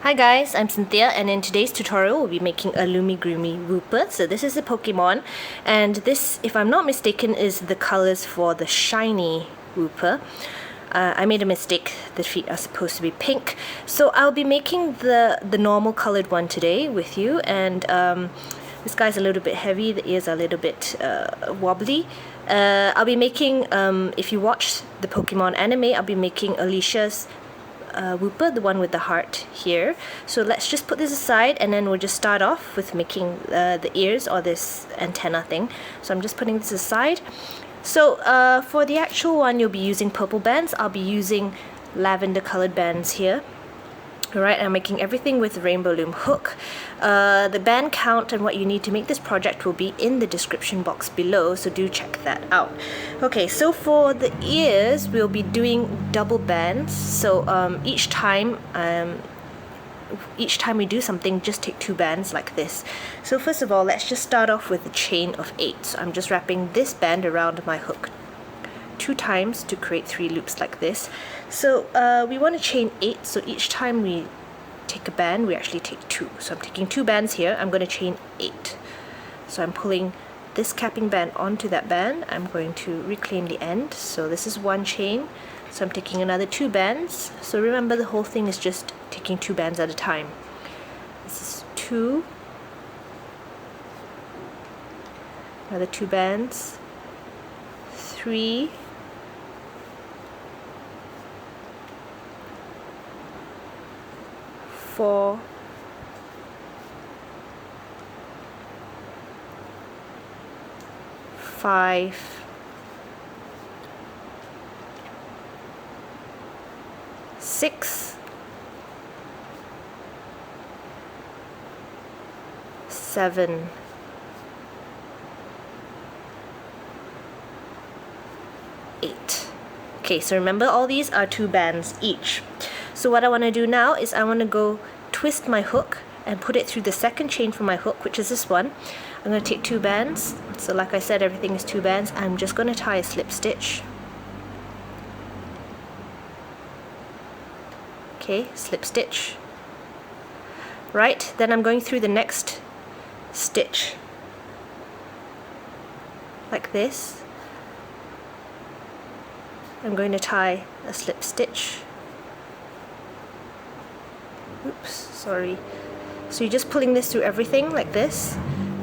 Hi guys, I'm Cynthia, and in today's tutorial we'll be making a Loomigurumi Wooper. So this is a Pokemon, and this, if I'm not mistaken, is the colors for the shiny Wooper. I made a mistake, the feet are supposed to be pink. So I'll be making the normal colored one today with you, and this guy's a little bit heavy, the ears are a little bit wobbly. I'll be making, if you watch the Pokemon anime, I'll be making Alicia's Wooper, the one with the heart here. So let's just put this aside, and then we'll just start off with making the ears, or this antenna thing. So I'm just putting this aside. So for the actual one, you'll be using purple bands. I'll be using lavender colored bands here. Alright, I'm making everything with Rainbow Loom hook. The band count and what you need to make this project will be in the description box below, so do check that out. Okay, so for the ears, we'll be doing double bands. So each time we do something, just take 2 bands like this. So first of all, let's just start off with a chain of 8. So I'm just wrapping this band around my hook 2 times to create 3 loops like this. So we want to chain 8, so each time we take a band, we actually take 2. So I'm taking 2 bands here, I'm going to chain 8. So I'm pulling this capping band onto that band. I'm going to reclaim the end. So this is 1 chain. So I'm taking another 2 bands. So remember, the whole thing is just taking 2 bands at a time. This is 2. Another 2 bands. 3. 4. 5. 6. 7. 8. Okay, so remember, all these are 2 bands each. So what I want to do now is I want to go twist my hook and put it through the second chain from my hook, which is this one. I'm going to take 2 bands. So like I said, everything is 2 bands. I'm just going to tie a slip stitch. Okay, slip stitch. Right, then I'm going through the next stitch like this. I'm going to tie a slip stitch. Oops, sorry. So you're just pulling this through everything like this,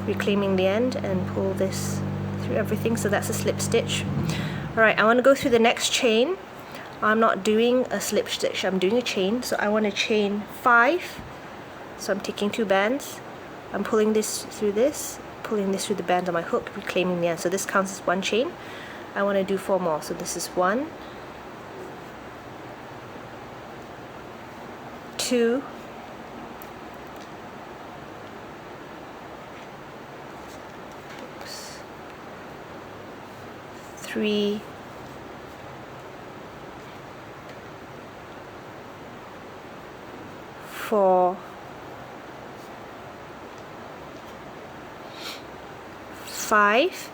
reclaiming the end, and pull this through everything. So that's a slip stitch. Alright, I want to go through the next chain. I'm not doing a slip stitch, I'm doing a chain. So I want to chain 5. So I'm taking 2 bands. I'm pulling this through this, pulling this through the band on my hook, reclaiming the end. So this counts as 1 chain. I want to do 4 more. So this is 1, 2, 3, 4, 5.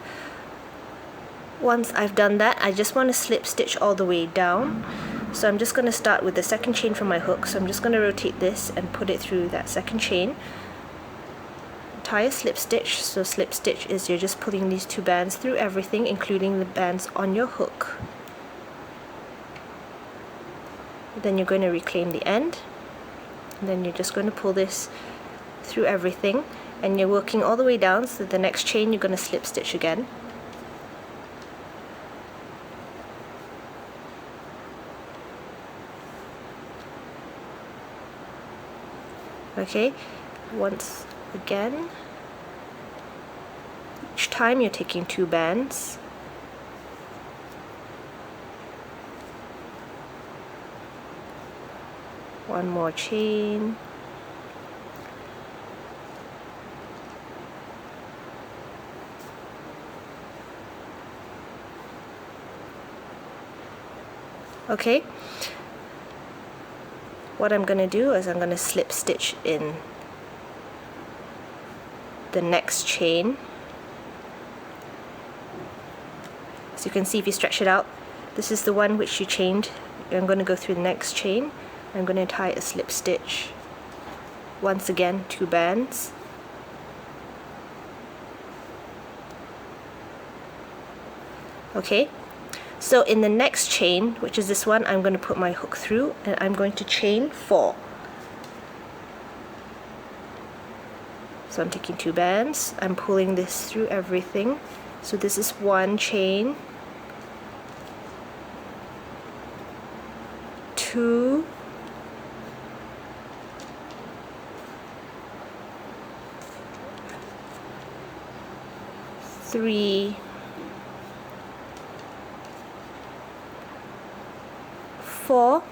Once I've done that, I just want to slip stitch all the way down. So I'm just going to start with the second chain from my hook. So I'm just going to rotate this and put it through that second chain. Tie a slip stitch. So slip stitch is you're just pulling these 2 bands through everything, including the bands on your hook. Then you're going to reclaim the end. And then you're just going to pull this through everything. And you're working all the way down, so the next chain you're going to slip stitch again. Okay, once again, each time you're taking 2 bands. One more chain. Okay. What I'm going to do is I'm going to slip stitch in the next chain. So you can see, if you stretch it out, this is the one which you chained. I'm going to go through the next chain. I'm going to tie a slip stitch once again 2 bands. Okay, so in the next chain, which is this one, I'm going to put my hook through and I'm going to chain 4. So I'm taking 2 bands, I'm pulling this through everything. So this is 1 chain, 2, 3, 4.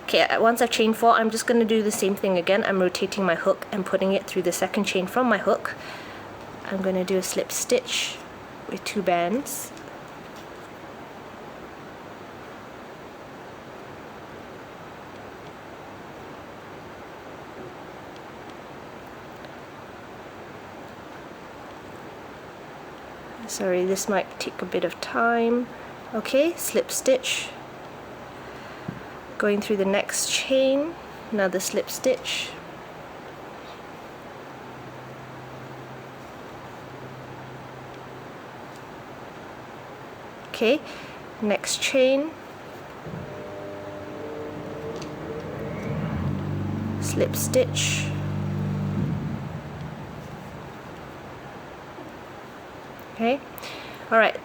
Okay, once I've chained 4, I'm just going to do the same thing again. I'm rotating my hook and putting it through the second chain from my hook. I'm going to do a slip stitch with 2 bands. Sorry, this might take a bit of time. Okay, slip stitch. Going through the next chain, another slip stitch. Okay, next chain, slip stitch. Okay, alright,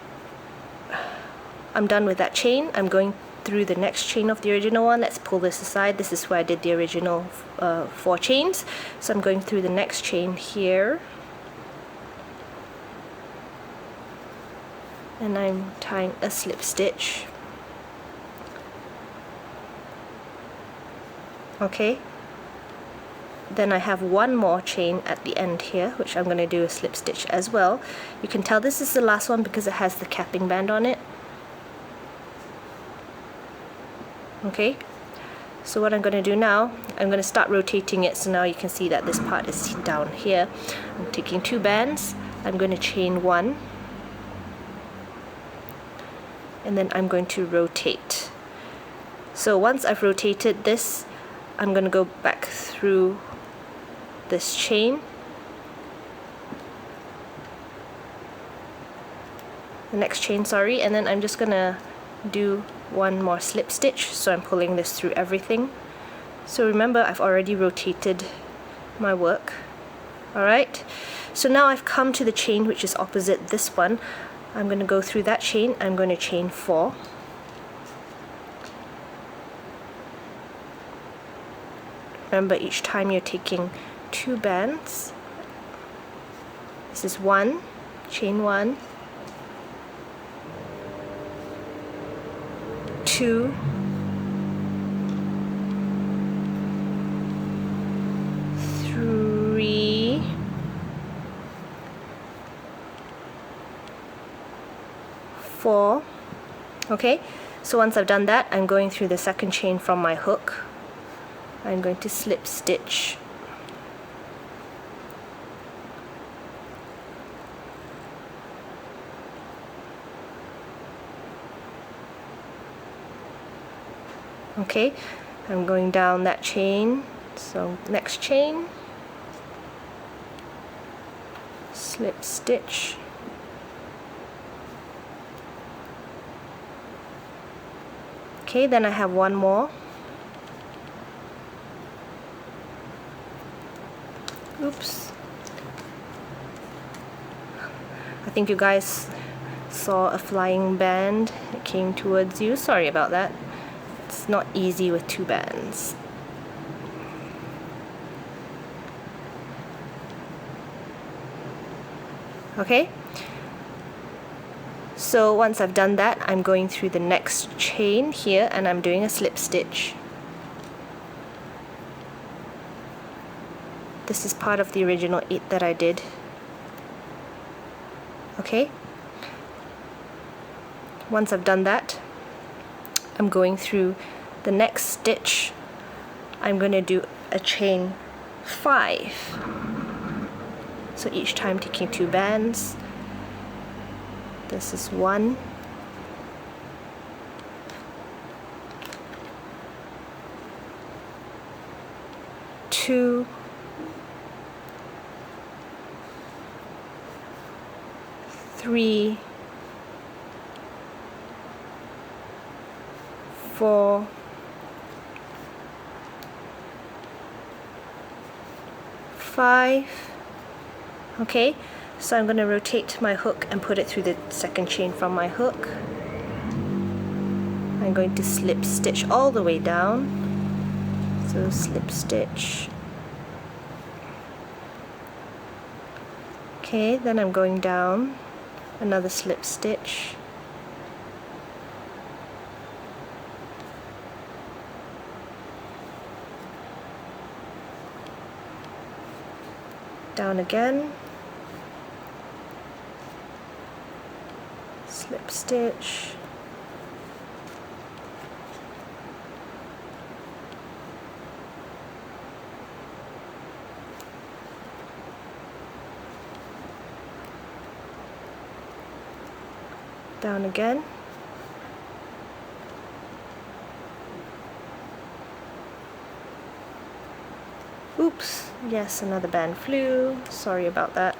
I'm done with that chain. I'm going through the next chain of the original one. Let's pull this aside. This is where I did the original 4 chains. So I'm going through the next chain here. And I'm tying a slip stitch. Okay. Then I have 1 more chain at the end here, which I'm going to do a slip stitch as well. You can tell this is the last one because it has the capping band on it. Okay, so what I'm going to do now, I'm going to start rotating it, so now you can see that this part is down here. I'm taking 2 bands, I'm going to chain 1, and then I'm going to rotate. So once I've rotated this, I'm going to go back through this chain, the next chain, sorry, and then I'm just going to do 1 more slip stitch. So I'm pulling this through everything. So remember, I've already rotated my work. Alright, so now I've come to the chain which is opposite this one. I'm going to go through that chain. I'm going to chain 4. Remember, each time you're taking 2 bands. This is 1, chain 1, 2, 3, 4. Okay, so once I've done that, I'm going through the second chain from my hook. I'm going to slip stitch. Okay, I'm going down that chain, so next chain, slip stitch, okay, then I have 1 more, oops, I think you guys saw a flying band that came towards you, sorry about that. It's not easy with 2 bands. Okay, so once I've done that, I'm going through the next chain here and I'm doing a slip stitch. This is part of the original 8 that I did. Okay, once I've done that, I'm going through the next stitch. I'm going to do a chain 5. So each time taking 2 bands. This is 1, 2, 3, 4, 5. Okay, so I'm going to rotate my hook and put it through the second chain from my hook. I'm going to slip stitch all the way down. So slip stitch. Okay, then I'm going down, another slip stitch. Down again, slip stitch, down again, oops, yes, another band flew, sorry about that.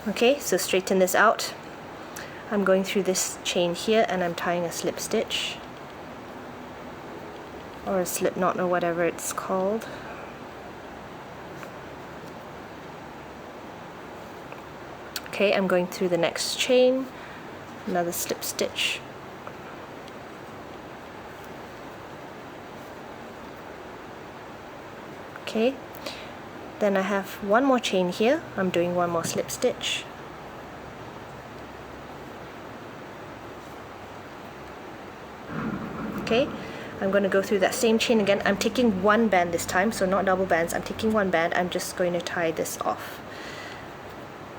Okay, so straighten this out. I'm going through this chain here and I'm tying a slip stitch or a slip knot or whatever it's called. Okay, I'm going through the next chain, another slip stitch. Okay, then I have one more chain here. I'm doing one more slip stitch. Okay, I'm going to go through that same chain again. I'm taking one band this time, so not double bands. I'm taking one band. I'm just going to tie this off.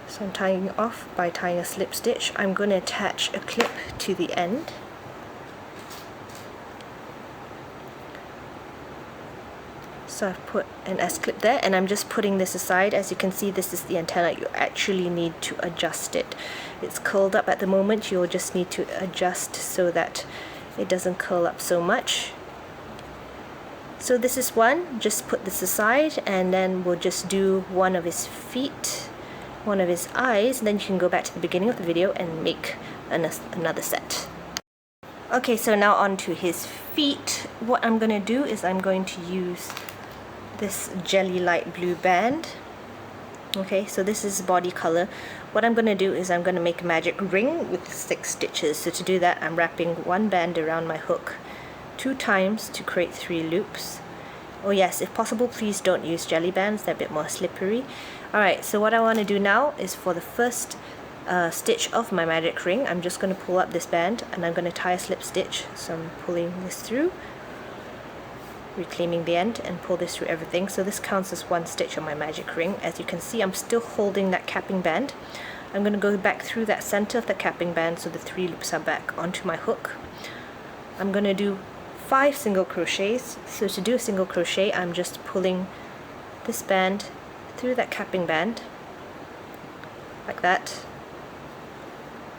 So I'm tying it off by tying a slip stitch. I'm going to attach a clip to the end. So I've put an S-clip there and I'm just putting this aside. As you can see, this is the antenna. You actually need to adjust it. It's curled up at the moment. You'll just need to adjust so that it doesn't curl up so much. So this is one. Just put this aside and then we'll just do one of his feet, one of his eyes, then you can go back to the beginning of the video and make another set. Okay, so now on to his feet. What I'm going to do is I'm going to use this jelly light blue band. Okay, so this is body color. What I'm going to do is I'm going to make a magic ring with 6 stitches. So to do that, I'm wrapping one band around my hook 2 times to create 3 loops. Oh yes, if possible, please don't use jelly bands, they're a bit more slippery. Alright, so what I want to do now is for the first stitch of my magic ring, I'm just going to pull up this band and I'm going to tie a slip stitch. So I'm pulling this through, reclaiming the end, and pull this through everything. So this counts as 1 stitch on my magic ring. As you can see, I'm still holding that capping band. I'm going to go back through that center of the capping band so the 3 loops are back onto my hook. I'm going to do 5 single crochets. So to do a single crochet, I'm just pulling this band through that capping band like that,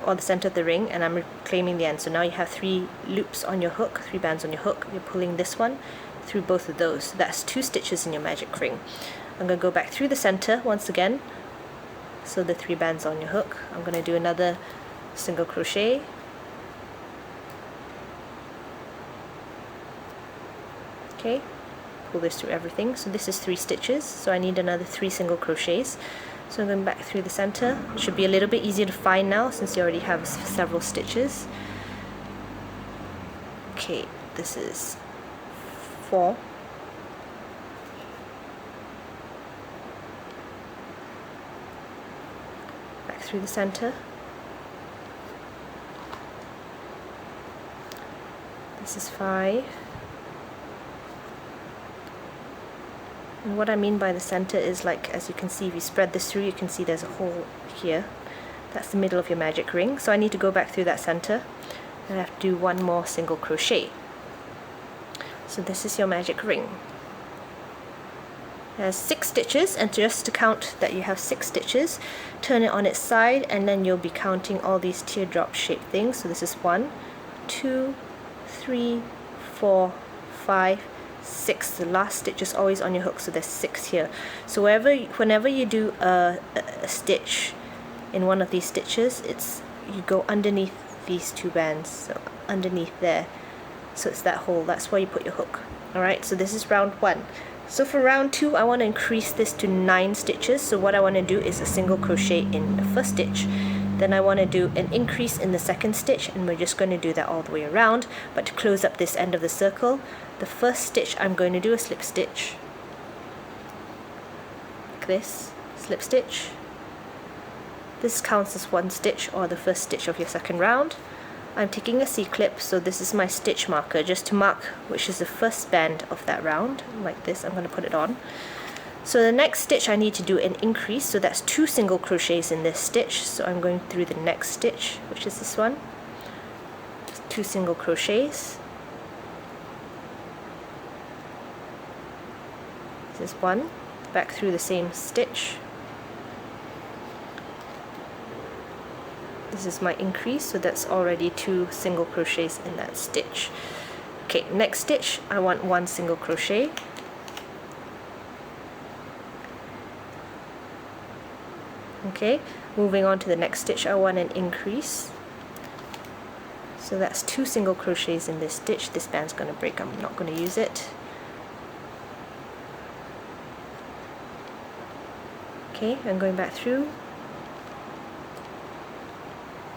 or the center of the ring, and I'm reclaiming the end. So now you have 3 loops on your hook, 3 bands on your hook. You're pulling this one through both of those. So that's 2 stitches in your magic ring. I'm going to go back through the center once again, so the 3 bands on your hook. I'm going to do another single crochet, okay, pull this through everything. So this is 3 stitches, so I need another 3 single crochets. So I'm going back through the center. It should be a little bit easier to find now since you already have several stitches. Okay, this is 4. Back through the center. This is 5. And what I mean by the center is, like, as you can see, if you spread this through, you can see there's a hole here. That's the middle of your magic ring. So I need to go back through that center and I have to do 1 more single crochet. So this is your magic ring. It has 6 stitches, and just to count that you have 6 stitches, turn it on its side and then you'll be counting all these teardrop shaped things. So this is 1, 2, 3, 4, 5, 6. The last stitch is always on your hook, so there's 6 here. So whenever you do a stitch in one of these stitches, you go underneath these 2 bands, so underneath there. So it's that hole, that's where you put your hook. Alright, so this is round 1. So for round 2, I want to increase this to 9 stitches. So what I want to do is a single crochet in the first stitch. Then I want to do an increase in the second stitch, and we're just going to do that all the way around. But to close up this end of the circle, the first stitch I'm going to do a slip stitch. Like this, slip stitch. This counts as 1 stitch, or the first stitch of your second round. I'm taking a C-clip, so this is my stitch marker, just to mark which is the first band of that round. Like this, I'm going to put it on. So the next stitch I need to do an increase, so that's 2 single crochets in this stitch. So I'm going through the next stitch, which is this one. Just 2 single crochets. This is 1. Back through the same stitch. This is my increase, so that's already 2 single crochets in that stitch. Okay, next stitch I want 1 single crochet. Okay, moving on to the next stitch, I want an increase. So that's 2 single crochets in this stitch. This band's going to break, I'm not going to use it. Okay, I'm going back through.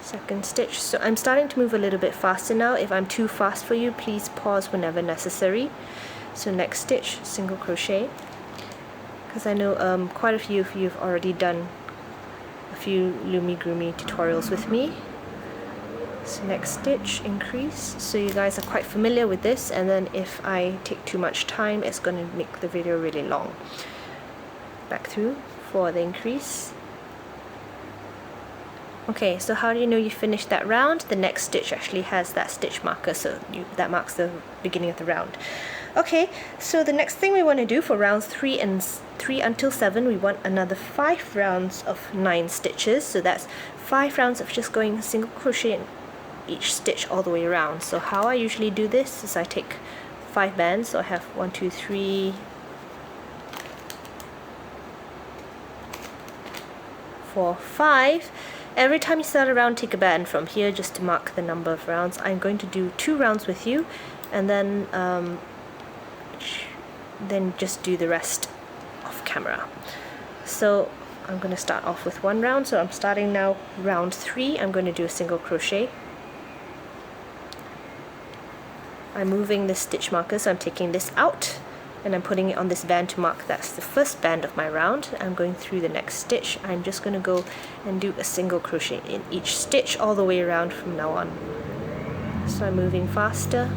Second stitch. So I'm starting to move a little bit faster now. If I'm too fast for you, please pause whenever necessary. So next stitch, single crochet. Because I know quite a few of you have already done a few Loomigurumi tutorials with me. So next stitch, increase. So you guys are quite familiar with this, and then if I take too much time, it's going to make the video really long. Back through for the increase. Okay, so how do you know you finished that round? The next stitch actually has that stitch marker, so that marks the beginning of the round. Okay, so the next thing we want to do for rounds 3 until 7, we want another 5 rounds of 9 stitches. So that's 5 rounds of just going single crochet in each stitch all the way around. So how I usually do this is I take 5 bands, so I have 1, 2, 3, 4, 5. Every time you start a round, take a band from here just to mark the number of rounds. I'm going to do 2 rounds with you, and then just do the rest off camera. So I'm going to start off with 1 round. So I'm starting now round 3. I'm going to do a single crochet. I'm moving the stitch marker, so I'm taking this out and I'm putting it on this band to mark that's the first band of my round. I'm going through the next stitch. I'm just going to go and do a single crochet in each stitch all the way around from now on. So I'm moving faster.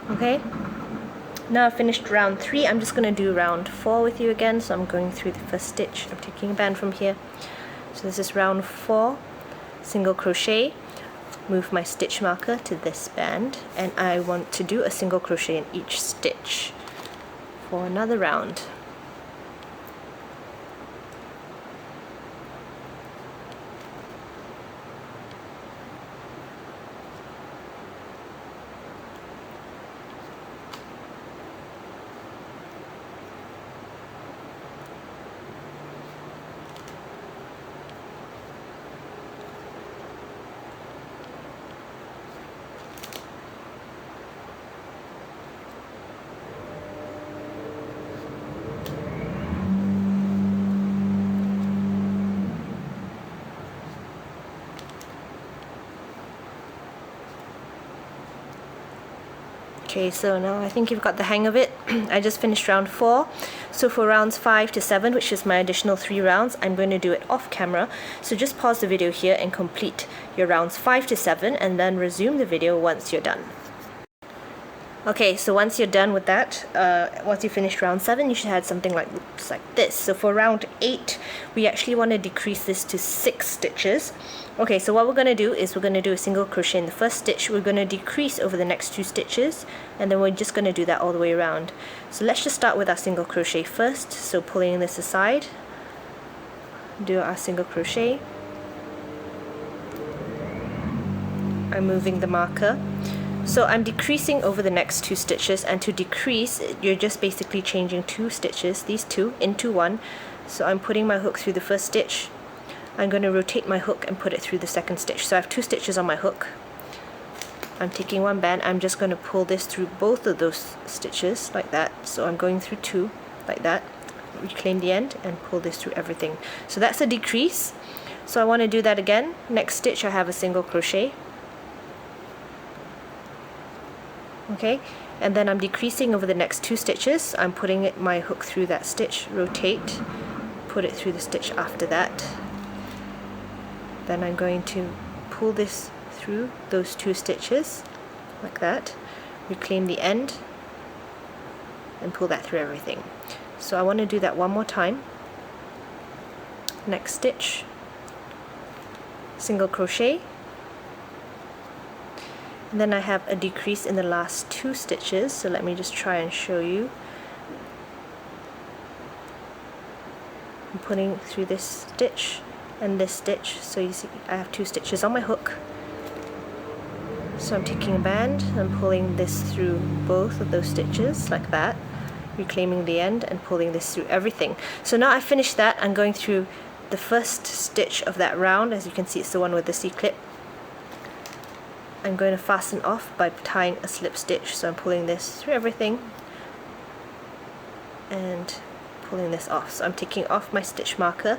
Okay, now I've finished round 3. I'm just going to do round 4 with you again. So I'm going through the first stitch. I'm taking a band from here. So this is round 4, single crochet. Move my stitch marker to this band, and I want to do a single crochet in each stitch for another round. Okay, so now I think you've got the hang of it. I just finished round 4. So for rounds 5 to 7, which is my additional 3 rounds, I'm going to do it off camera. So just pause the video here and complete your rounds 5 to 7 and then resume the video once you're done. Okay, so once you're done with that, once you finish round 7, you should have something like loops like this. So for round 8, we actually want to decrease this to 6 stitches. Okay, so what we're going to do is we're going to do a single crochet in the first stitch. We're going to decrease over the next 2 stitches, and then we're just going to do that all the way around. So let's just start with our single crochet first. So pulling this aside, do our single crochet. I'm moving the marker. So I'm decreasing over the next 2 stitches, and to decrease, you're just basically changing 2 stitches, these 2, into 1. So I'm putting my hook through the first stitch. I'm going to rotate my hook and put it through the second stitch. So I have 2 stitches on my hook. I'm taking one band. I'm just going to pull this through both of those stitches like that. So I'm going through 2 like that. Reclaim the end and pull this through everything. So that's a decrease. So I want to do that again. Next stitch I have a single crochet. Okay, and then I'm decreasing over the next 2 stitches. I'm putting my hook through that stitch, rotate, put it through the stitch after that. Then I'm going to pull this through those 2 stitches like that, reclaim the end and pull that through everything. So I want to do that one more time. Next stitch, single crochet. And then I have a decrease in the last 2 stitches, so let me just try and show you. I'm putting through this stitch and this stitch, so you see I have 2 stitches on my hook. So I'm taking a band and pulling this through both of those stitches like that, reclaiming the end and pulling this through everything. So now I finished that, I'm going through the first stitch of that round. As you can see, it's the one with the C-clip. I'm going to fasten off by tying a slip stitch. So I'm pulling this through everything and pulling this off. So I'm taking off my stitch marker,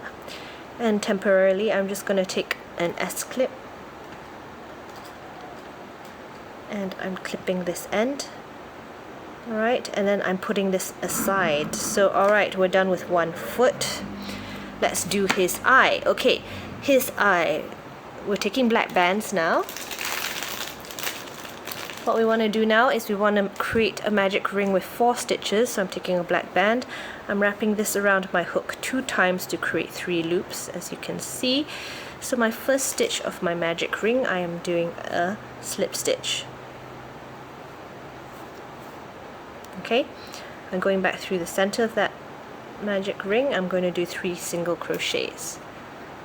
and temporarily I'm just going to take an S-clip and I'm clipping this end. Alright, and then I'm putting this aside. So alright, we're done with one foot. Let's do his eye. Okay, his eye. We're taking black bands now. What we want to do now is we want to create a magic ring with 4 stitches. So I'm taking a black band, I'm wrapping this around my hook 2 times to create 3 loops, as you can see. So my first stitch of my magic ring, I am doing a slip stitch. Okay, I'm going back through the center of that magic ring. I'm going to do 3 single crochets.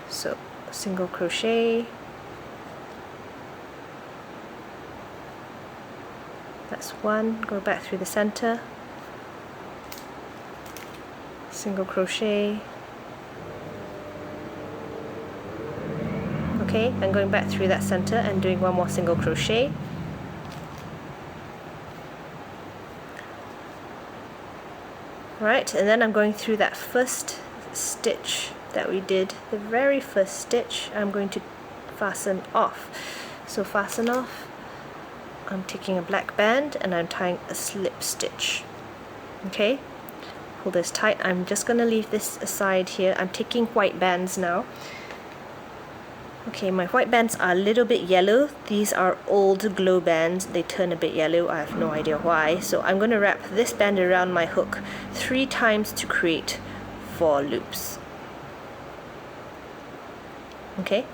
So single crochet, that's 1, go back through the center, single crochet. Okay, I'm going back through that center and doing 1 more single crochet. Right, and then I'm going through that first stitch that we did, the very first stitch. I'm going to fasten off. So fasten off, I'm taking a black band and I'm tying a slip stitch. Okay, pull this tight. I'm just going to leave this aside here. I'm taking white bands now. Okay, my white bands are a little bit yellow. These are old glow bands. They turn a bit yellow. I have no idea why. So I'm going to wrap this band around my hook 3 times to create 4 loops. Okay.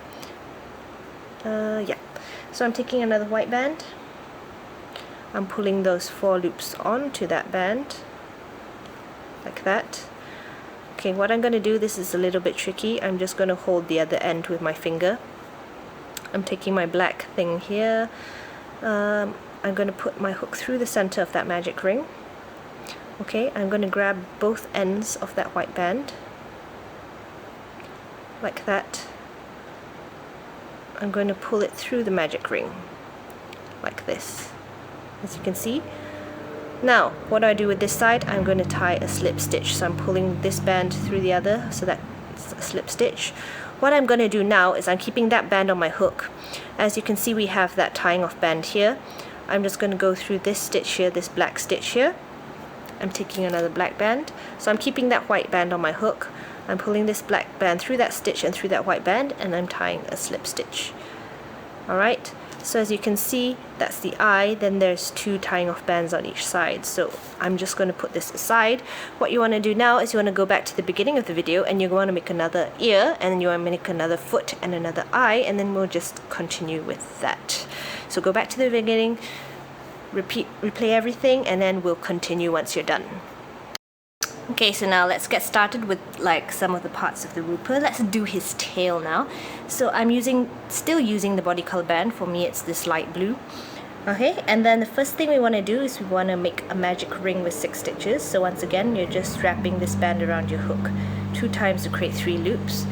Yeah. So I'm taking another white band. I'm pulling those 4 loops onto that band, like that. Okay, what I'm going to do, this is a little bit tricky. I'm just going to hold the other end with my finger. I'm taking my black thing here. I'm going to put my hook through the center of that magic ring. Okay, I'm going to grab both ends of that white band, like that. I'm going to pull it through the magic ring, like this, as you can see. Now, what do I do with this side? I'm going to tie a slip stitch. So I'm pulling this band through the other, so that's a slip stitch. What I'm going to do now is I'm keeping that band on my hook. As you can see, we have that tying off band here. I'm just going to go through this stitch here, this black stitch here. I'm taking another black band, so I'm keeping that white band on my hook. I'm pulling this black band through that stitch and through that white band, and I'm tying a slip stitch. Alright, so as you can see, that's the eye, then there's 2 tying off bands on each side. So I'm just going to put this aside. What you want to do now is you want to go back to the beginning of the video, and you're going to make another ear, and then you want to make another foot and another eye, and then we'll just continue with that. So go back to the beginning, replay everything, and then we'll continue once you're done. Okay, so now let's get started with like some of the parts of the Wooper. Let's do his tail now. So I'm still using the body color band. For me it's this light blue. Okay, and then the first thing we want to do is we want to make a magic ring with 6 stitches. So once again, you're just wrapping this band around your hook 2 times to create 3 loops.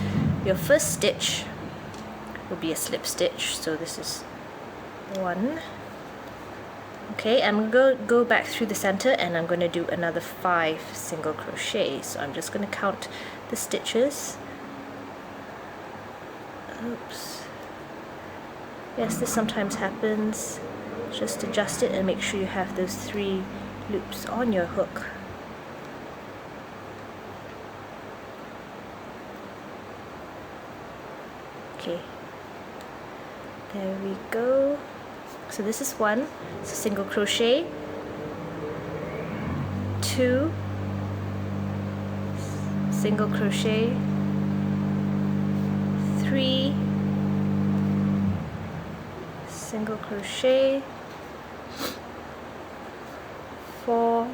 Your first stitch will be a slip stitch, so this is 1. Okay, I'm going to go back through the center, and I'm going to do another 5 single crochets. So I'm just going to count the stitches. Oops. Yes, this sometimes happens. Just adjust it and make sure you have those 3 loops on your hook. Okay, there we go. So this is 1, so single crochet, 2, single crochet, 3, single crochet, 4,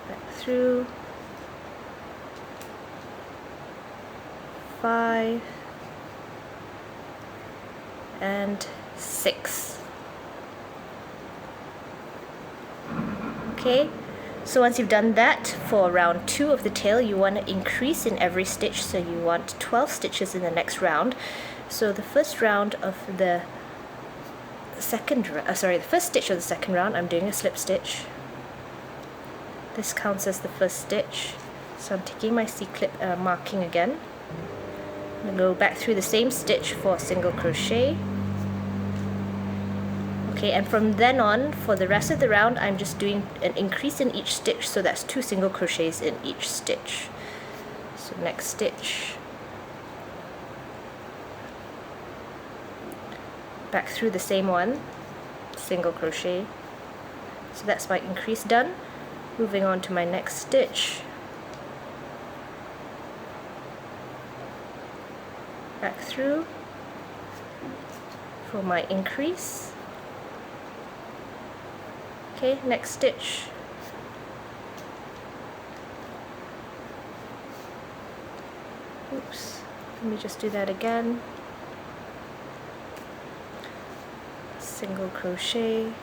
back through, 5, and 6. Okay, so once you've done that, for round 2 of the tail, you want to increase in every stitch, so you want 12 stitches in the next round. So the first round of the the first stitch of the second round, I'm doing a slip stitch. This counts as the first stitch, so I'm taking my C-clip and I'm marking again. I'm going to go back through the same stitch for a single crochet. Okay, and from then on, for the rest of the round, I'm just doing an increase in each stitch, so that's 2 single crochets in each stitch. So next stitch, back through the same one, single crochet. So that's my increase done. Moving on to my next stitch, back through for my increase. Okay, next stitch, oops, let me just do that again, single crochet,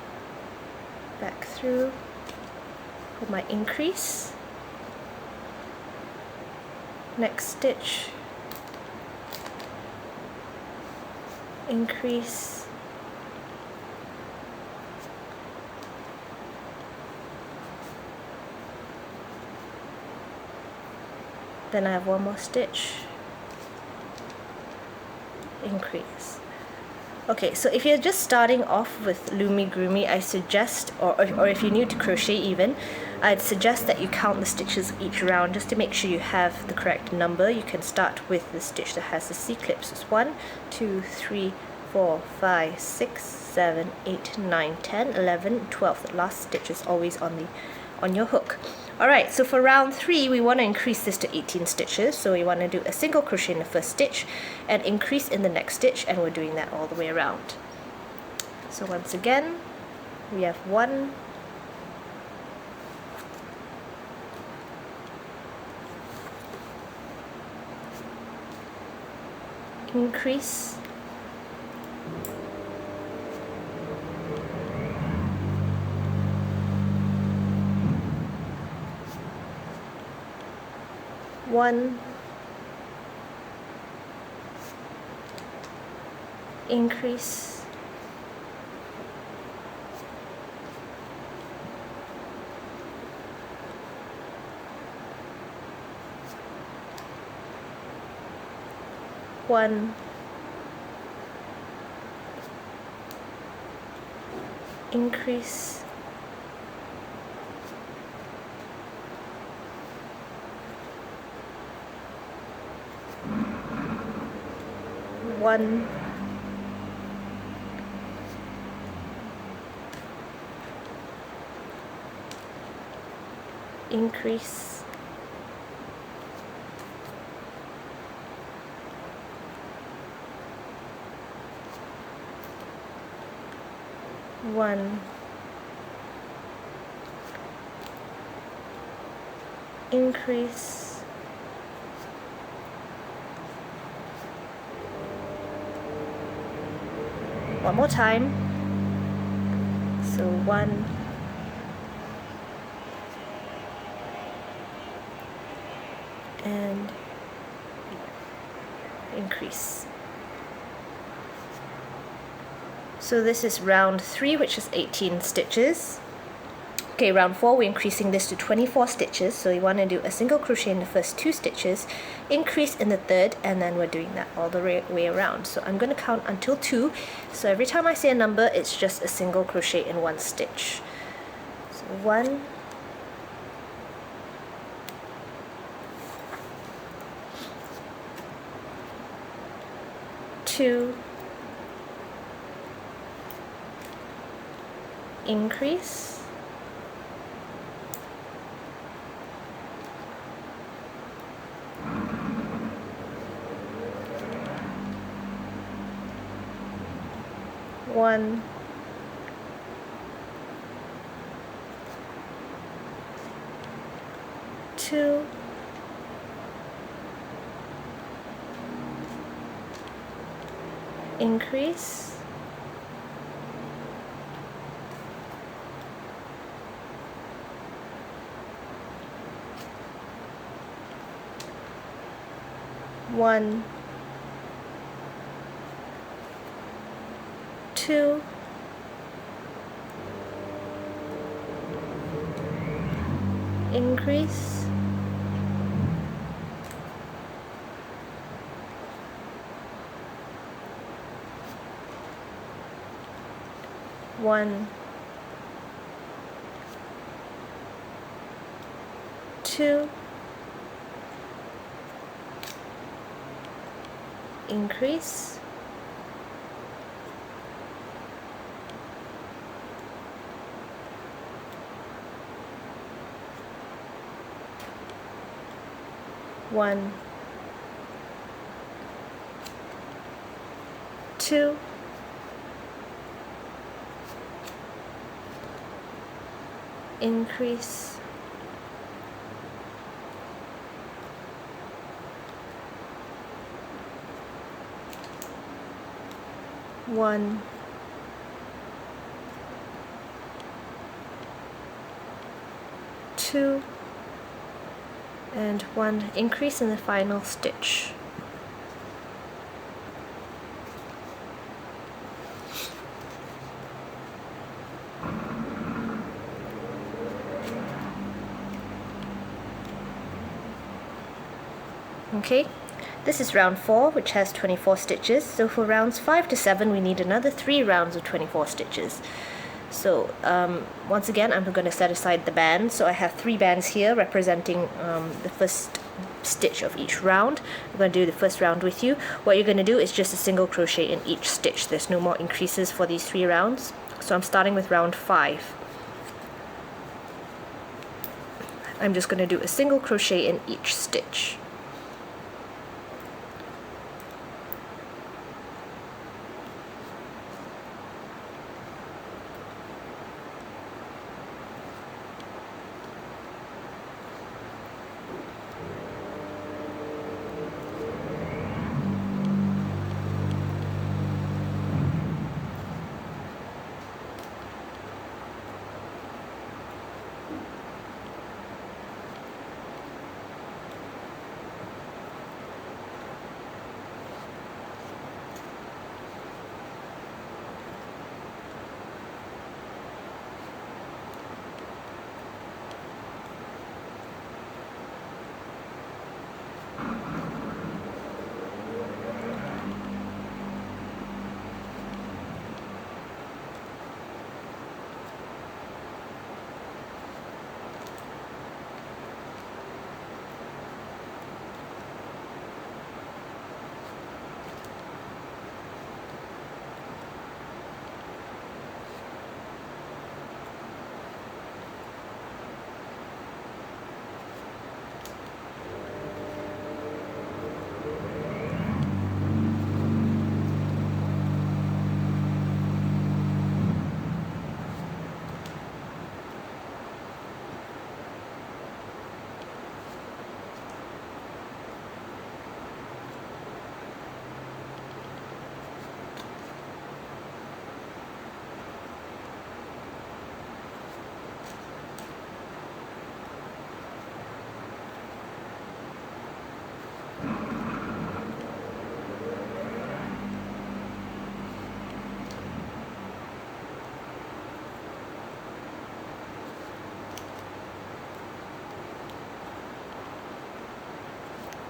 back through for my increase, next stitch, increase, then I have one more stitch, increase. Okay, so if you're just starting off with Loomigurumi, I suggest, or if you're new to crochet even, I'd suggest that you count the stitches each round just to make sure you have the correct number. You can start with the stitch that has the C-clips. It's 1, 2, 3, 4, 5, 6, 7, 8, 9, 10, 11, 12. The last stitch is always on your hook. Alright, so for round 3, we want to increase this to 18 stitches. So we want to do a single crochet in the first stitch and increase in the next stitch, and we're doing that all the way around. So once again, we have 1, increase, one, increase, one, increase, one, increase, one, increase, one more time, so one, and increase. So this is round 3, which is 18 stitches. Okay, round 4 we're increasing this to 24 stitches, so you want to do a single crochet in the first 2 stitches, increase in the third, and then we're doing that all the way around. So I'm going to count until 2, so every time I say a number it's just a single crochet in one stitch. So 1, 2, increase, 1, 2, increase, 1, 2, increase, 1, 2, increase, 1, 2, increase, 1, 2, and 1, increase in the final stitch. Okay, this is round 4, which has 24 stitches, so for rounds 5 to 7 we need another 3 rounds of 24 stitches. So once again I'm going to set aside the bands, so I have 3 bands here representing the first stitch of each round. I'm going to do the first round with you. What you're going to do is just a single crochet in each stitch. There's no more increases for these 3 rounds. So I'm starting with round 5. I'm just going to do a single crochet in each stitch.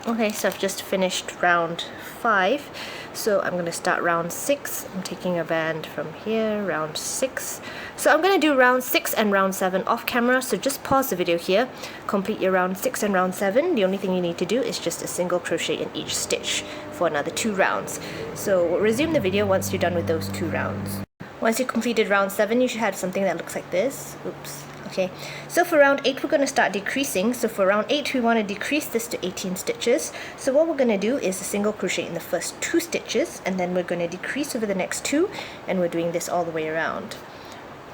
Okay, so I've just finished round 5, so I'm going to start round 6. I'm taking a band from here, round 6. So I'm going to do round 6 and round 7 off camera, so just pause the video here, complete your round 6 and round 7. The only thing you need to do is just a single crochet in each stitch for another 2 rounds. So we'll resume the video once you're done with those 2 rounds. Once you've completed round 7, you should have something that looks like this. Oops. Okay, so for round 8 we're going to start decreasing. So for round 8 we want to decrease this to 18 stitches. So what we're going to do is a single crochet in the first 2 stitches, and then we're going to decrease over the next 2, and we're doing this all the way around.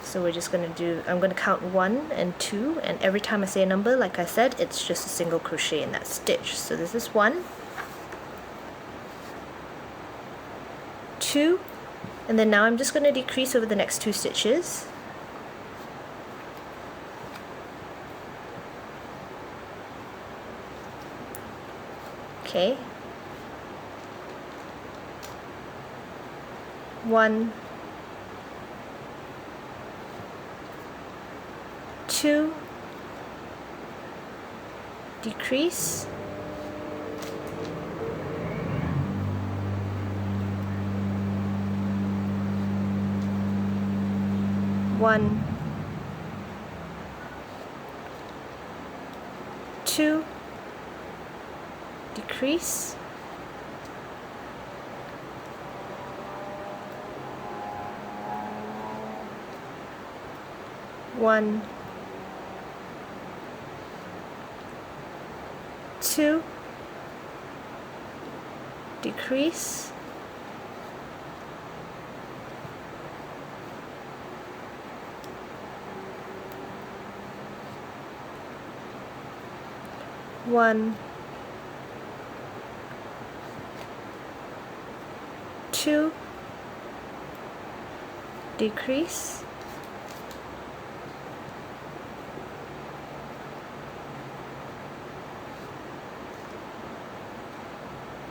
So we're just going to do, I'm going to count 1 and 2, and every time I say a number, like I said, it's just a single crochet in that stitch. So this is 1, 2, and then now I'm just going to decrease over the next 2 stitches. Okay, 1, 2, decrease, 1, 2, decrease, 1, 2, decrease, 1, 2, decrease,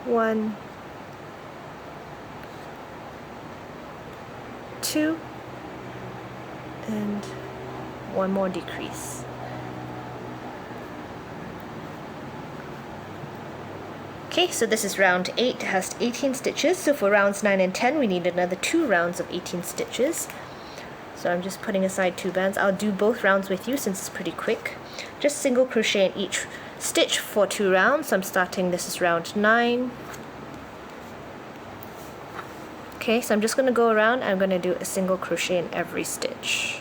1, 2, and 1 more decrease. Okay, so this is round 8, it has 18 stitches, so for rounds 9 and 10 we need another 2 rounds of 18 stitches. So I'm just putting aside 2 bands. I'll do both rounds with you since it's pretty quick. Just single crochet in each stitch for 2 rounds. So I'm starting, this is round 9. Okay, so I'm just going to go around, I'm going to do a single crochet in every stitch.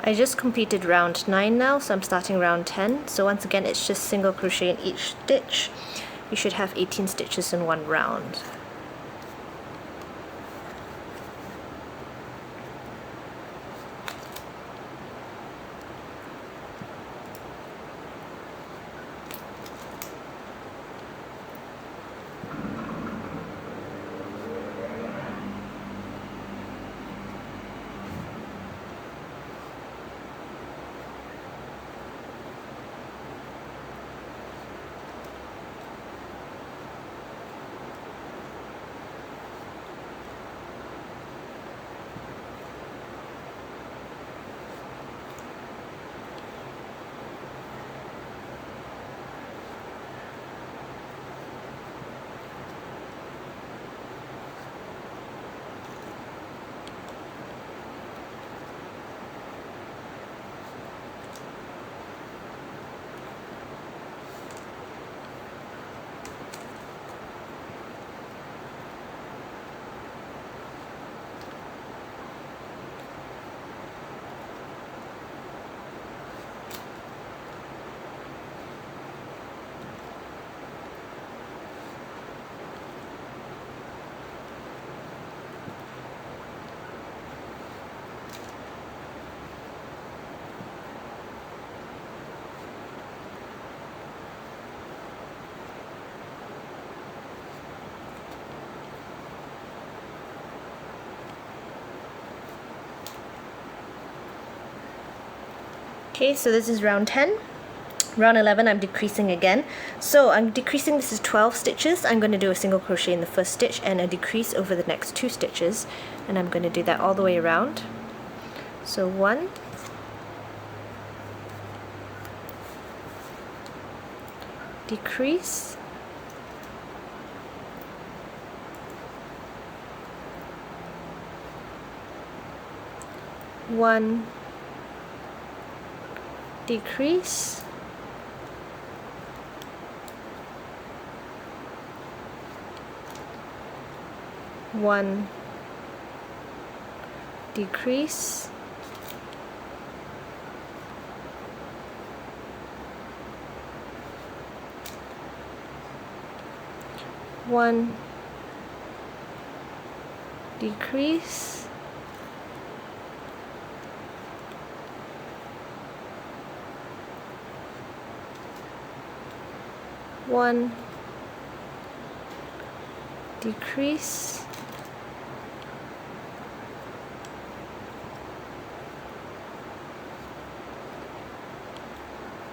I just completed round 9 now, so I'm starting round 10. So once again, it's just single crochet in each stitch. You should have 18 stitches in one round. Okay, so this is round 10. Round 11, I'm decreasing again. So I'm decreasing, this is 12 stitches. I'm going to do a single crochet in the first stitch and a decrease over the next 2 stitches. And I'm going to do that all the way around. So 1, decrease, 1, decrease, 1, decrease, 1, decrease, 1, decrease,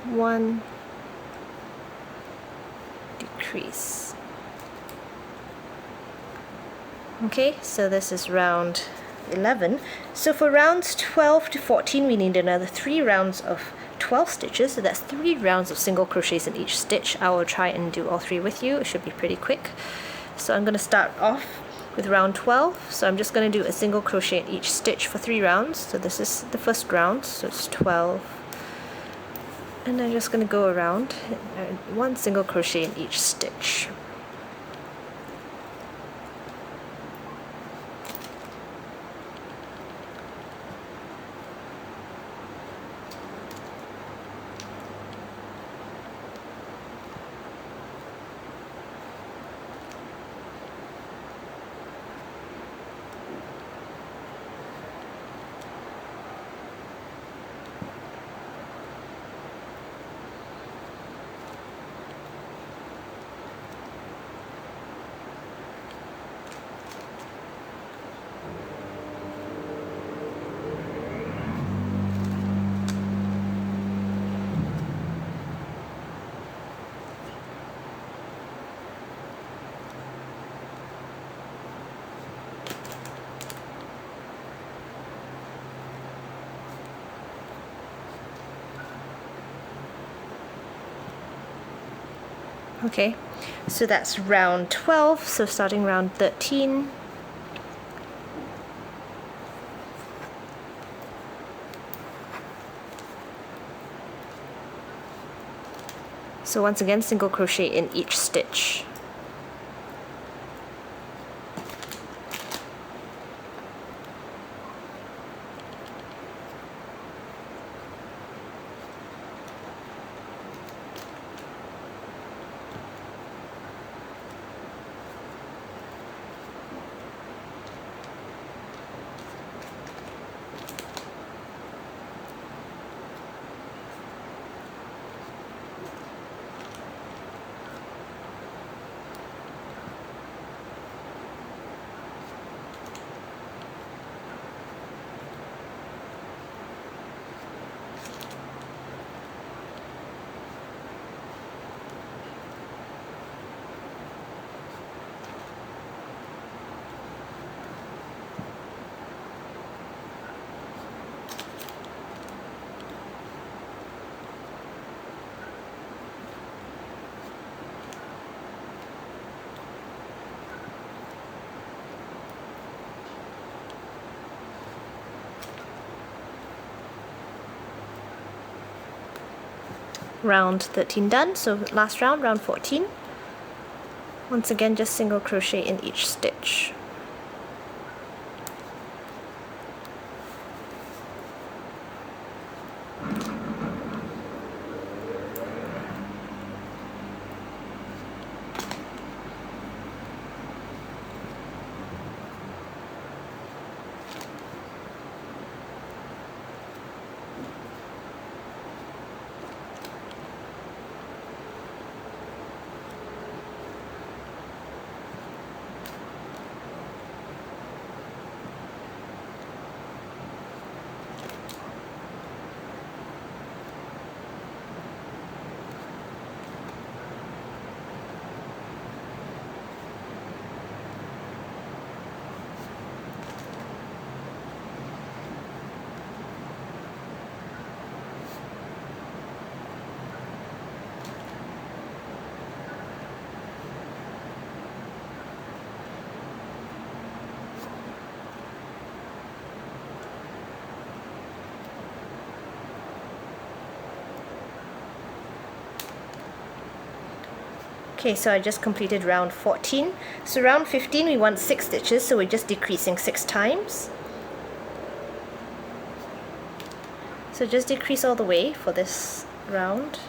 1, decrease. Okay, so this is round 11. So for rounds 12 to 14 we need another 3 rounds of 12 stitches, so that's 3 rounds of single crochets in each stitch. I will try and do all 3 with you. It should be pretty quick. So I'm going to start off with round 12. So I'm just going to do a single crochet in each stitch for 3 rounds. So this is the first round, so it's 12. And I'm just going to go around 1 single crochet in each stitch. Okay, so that's round 12, so starting round 13. So once again, single crochet in each stitch. Round 13 done, so last round, round 14. Once again, just single crochet in each stitch. Okay, so I just completed round 14. So round 15 we want 6 stitches, so we're just decreasing 6 times. So just decrease all the way for this round.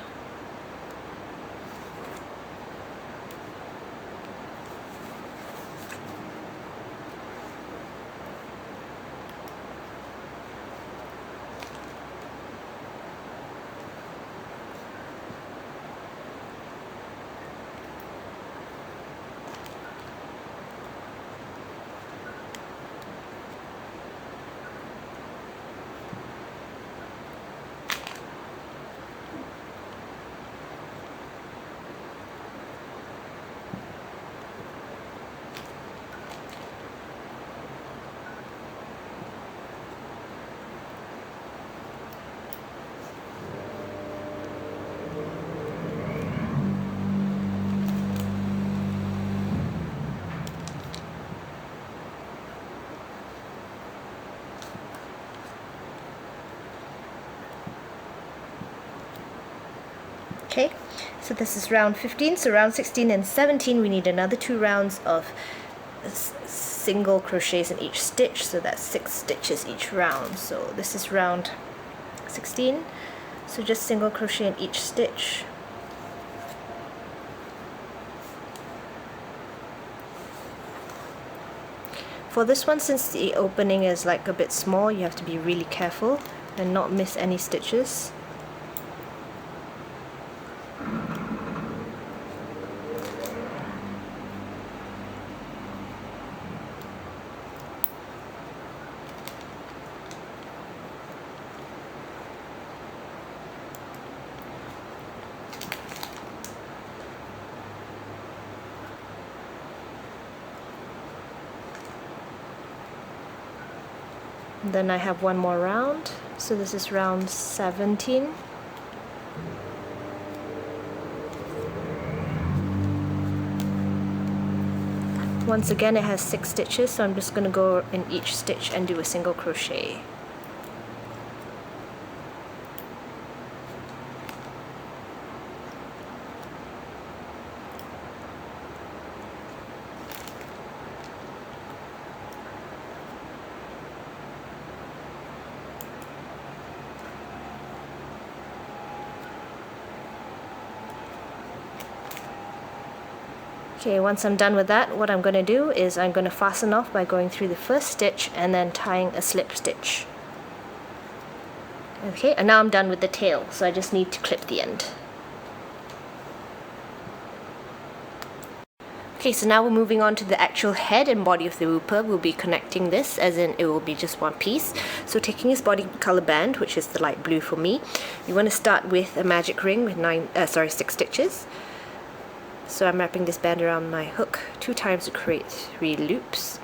Okay, so this is round 15. So round 16 and 17 we need another 2 rounds of single crochets in each stitch, so that's 6 stitches each round. So this is round 16, so just single crochet in each stitch. For this one, since the opening is like a bit small, you have to be really careful and not miss any stitches. Then I have one more round, so this is round 17. Once again it has 6 stitches, so I'm just going to go in each stitch and do a single crochet. Okay, once I'm done with that, what I'm going to do is I'm going to fasten off by going through the first stitch and then tying a slip stitch. Okay, and now I'm done with the tail, so I just need to clip the end. Okay, so now we're moving on to the actual head and body of the Wooper. We'll be connecting this, as in it will be just one piece. So taking his body color band, which is the light blue for me, you want to start with a magic ring with 6 stitches. So I'm wrapping this band around my hook 2 times to create 3 loops.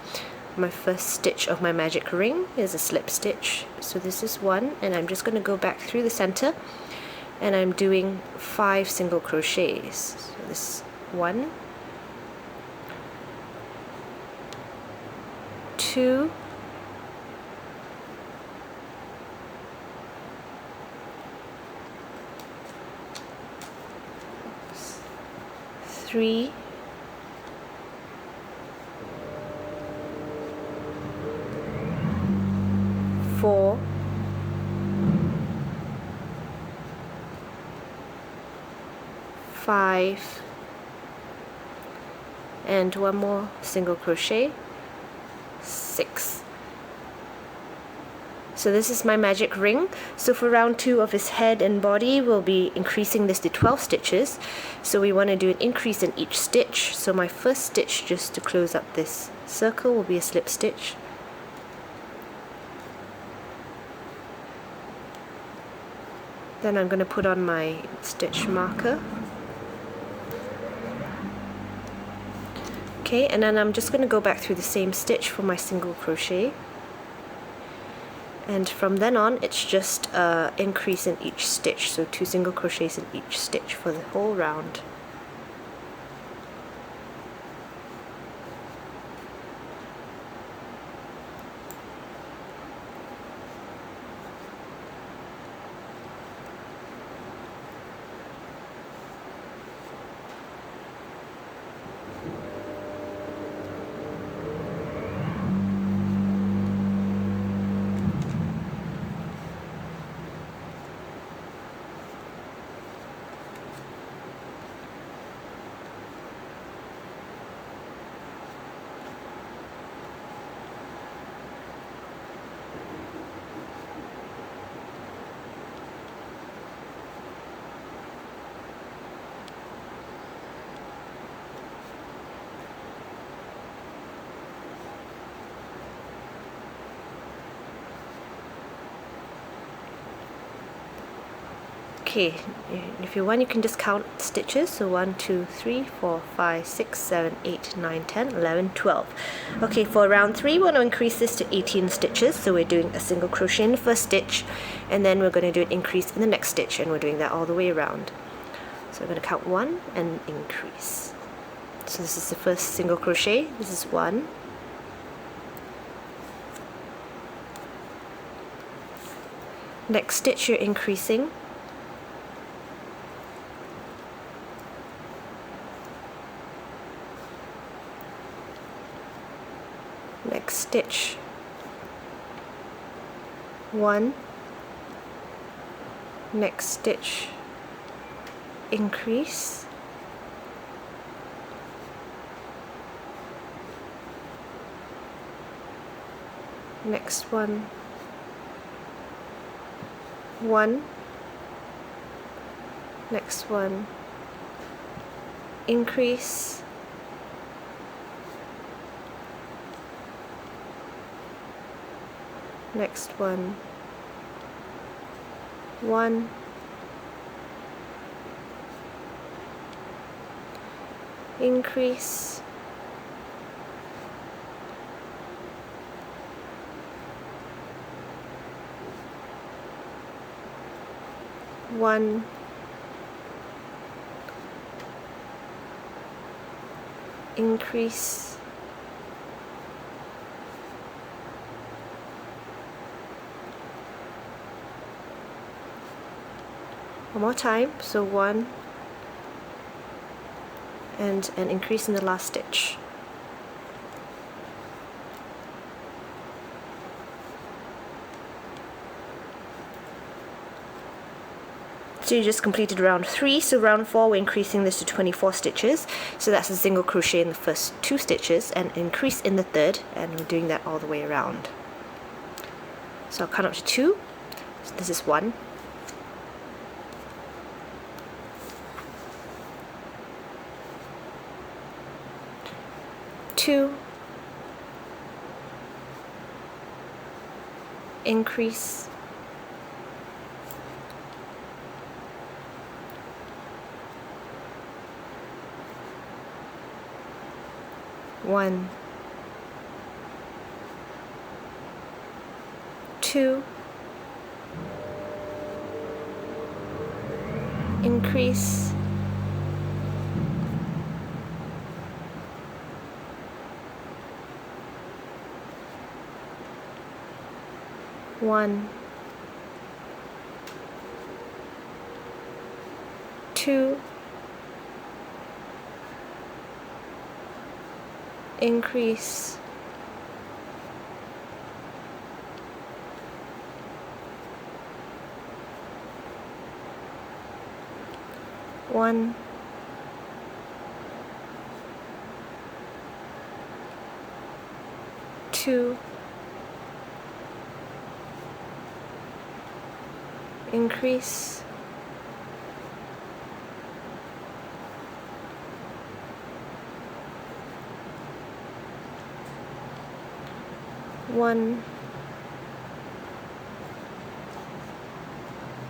My first stitch of my magic ring is a slip stitch. So this is 1, and I'm just going to go back through the center, and I'm doing 5 single crochets. So this 1, 2, 3, 4, 5, and one more single crochet, 6. So this is my magic ring. So for round 2 of his head and body, we'll be increasing this to 12 stitches. So we want to do an increase in each stitch. So my first stitch, just to close up this circle, will be a slip stitch. Then I'm going to put on my stitch marker. Okay, and then I'm just going to go back through the same stitch for my single crochet. And from then on, it's just increase in each stitch, so 2 single crochets in each stitch for the whole round. Okay, if you want, you can just count stitches. So 1, 2, 3, 4, 5, 6, 7, 8, 9, 10, 11, 12. Okay, for round 3, we want to increase this to 18 stitches. So we're doing a single crochet in the first stitch, and then we're going to do an increase in the next stitch, and we're doing that all the way around. So we're going to count 1 and increase. So this is the first single crochet. This is 1. Next stitch you're increasing. Next stitch 1. Next stitch increase. Next one 1. Next one increase. Next one 1. Increase. One. Increase. One more time, so 1 and an increase in the last stitch. So you just completed round 3, so round 4 we're increasing this to 24 stitches. So that's a single crochet in the first 2 stitches and increase in the third, and we're doing that all the way around. So I'll count up to 2. So this is 1. 2. Increase. 1. 2. Increase. 1. 2. Increase. 1. 2. Increase. 1.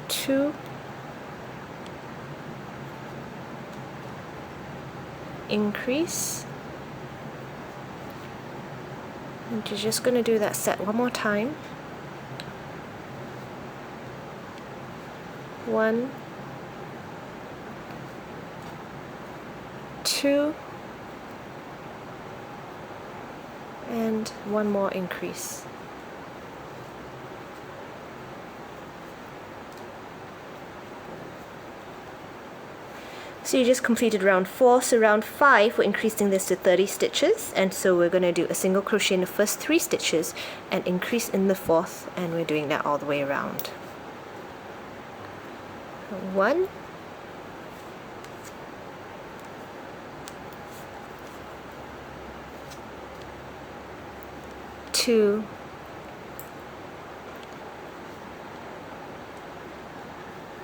2. Increase. And you're just going to do that set one more time. 1, 2, and one more increase. So you just completed round 4, so round 5 we're increasing this to 30 stitches, and so we're going to do a single crochet in the first 3 stitches and increase in the 4th, and we're doing that all the way around. 1, 2,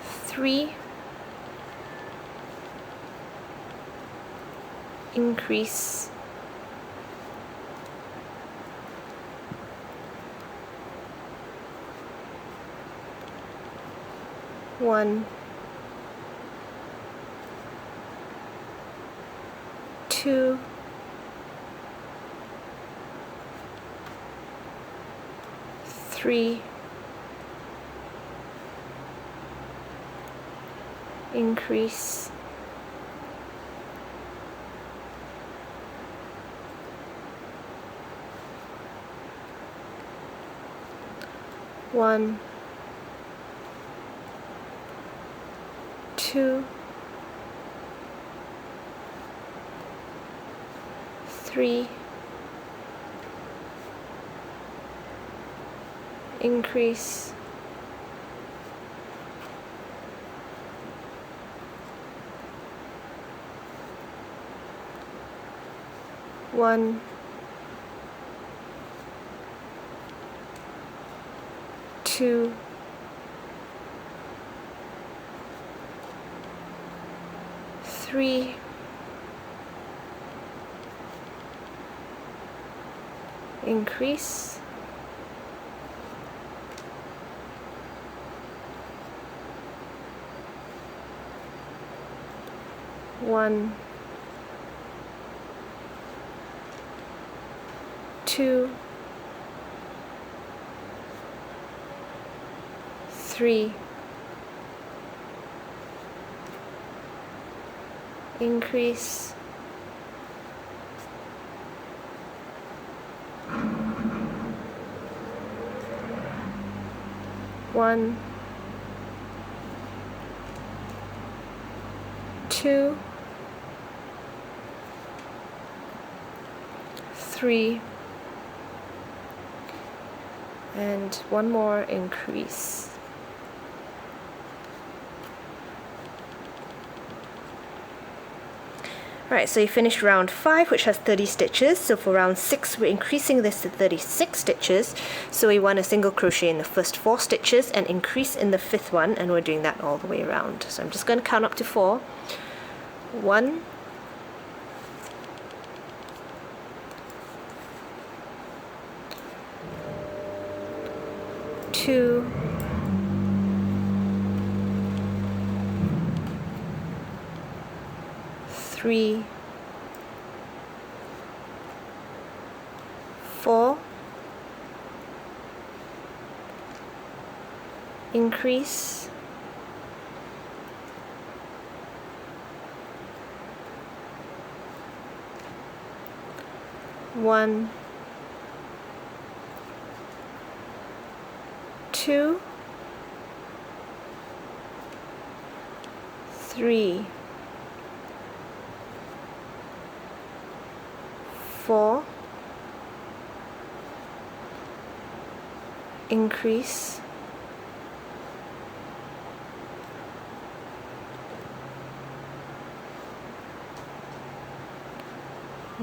3, increase, 1, 2, 3, increase, 1, 2, 3, increase, 1, 2, 3, increase, 1, 2, 3, increase, 1, 2, 3, and one more increase. Alright, so you finished round 5, which has 30 stitches. So for round 6, we're increasing this to 36 stitches. So we want a single crochet in the first 4 stitches and increase in the 5th one, and we're doing that all the way around. So I'm just going to count up to 4. 1, 2, 3, 4, increase, 1, 2, 3, 4,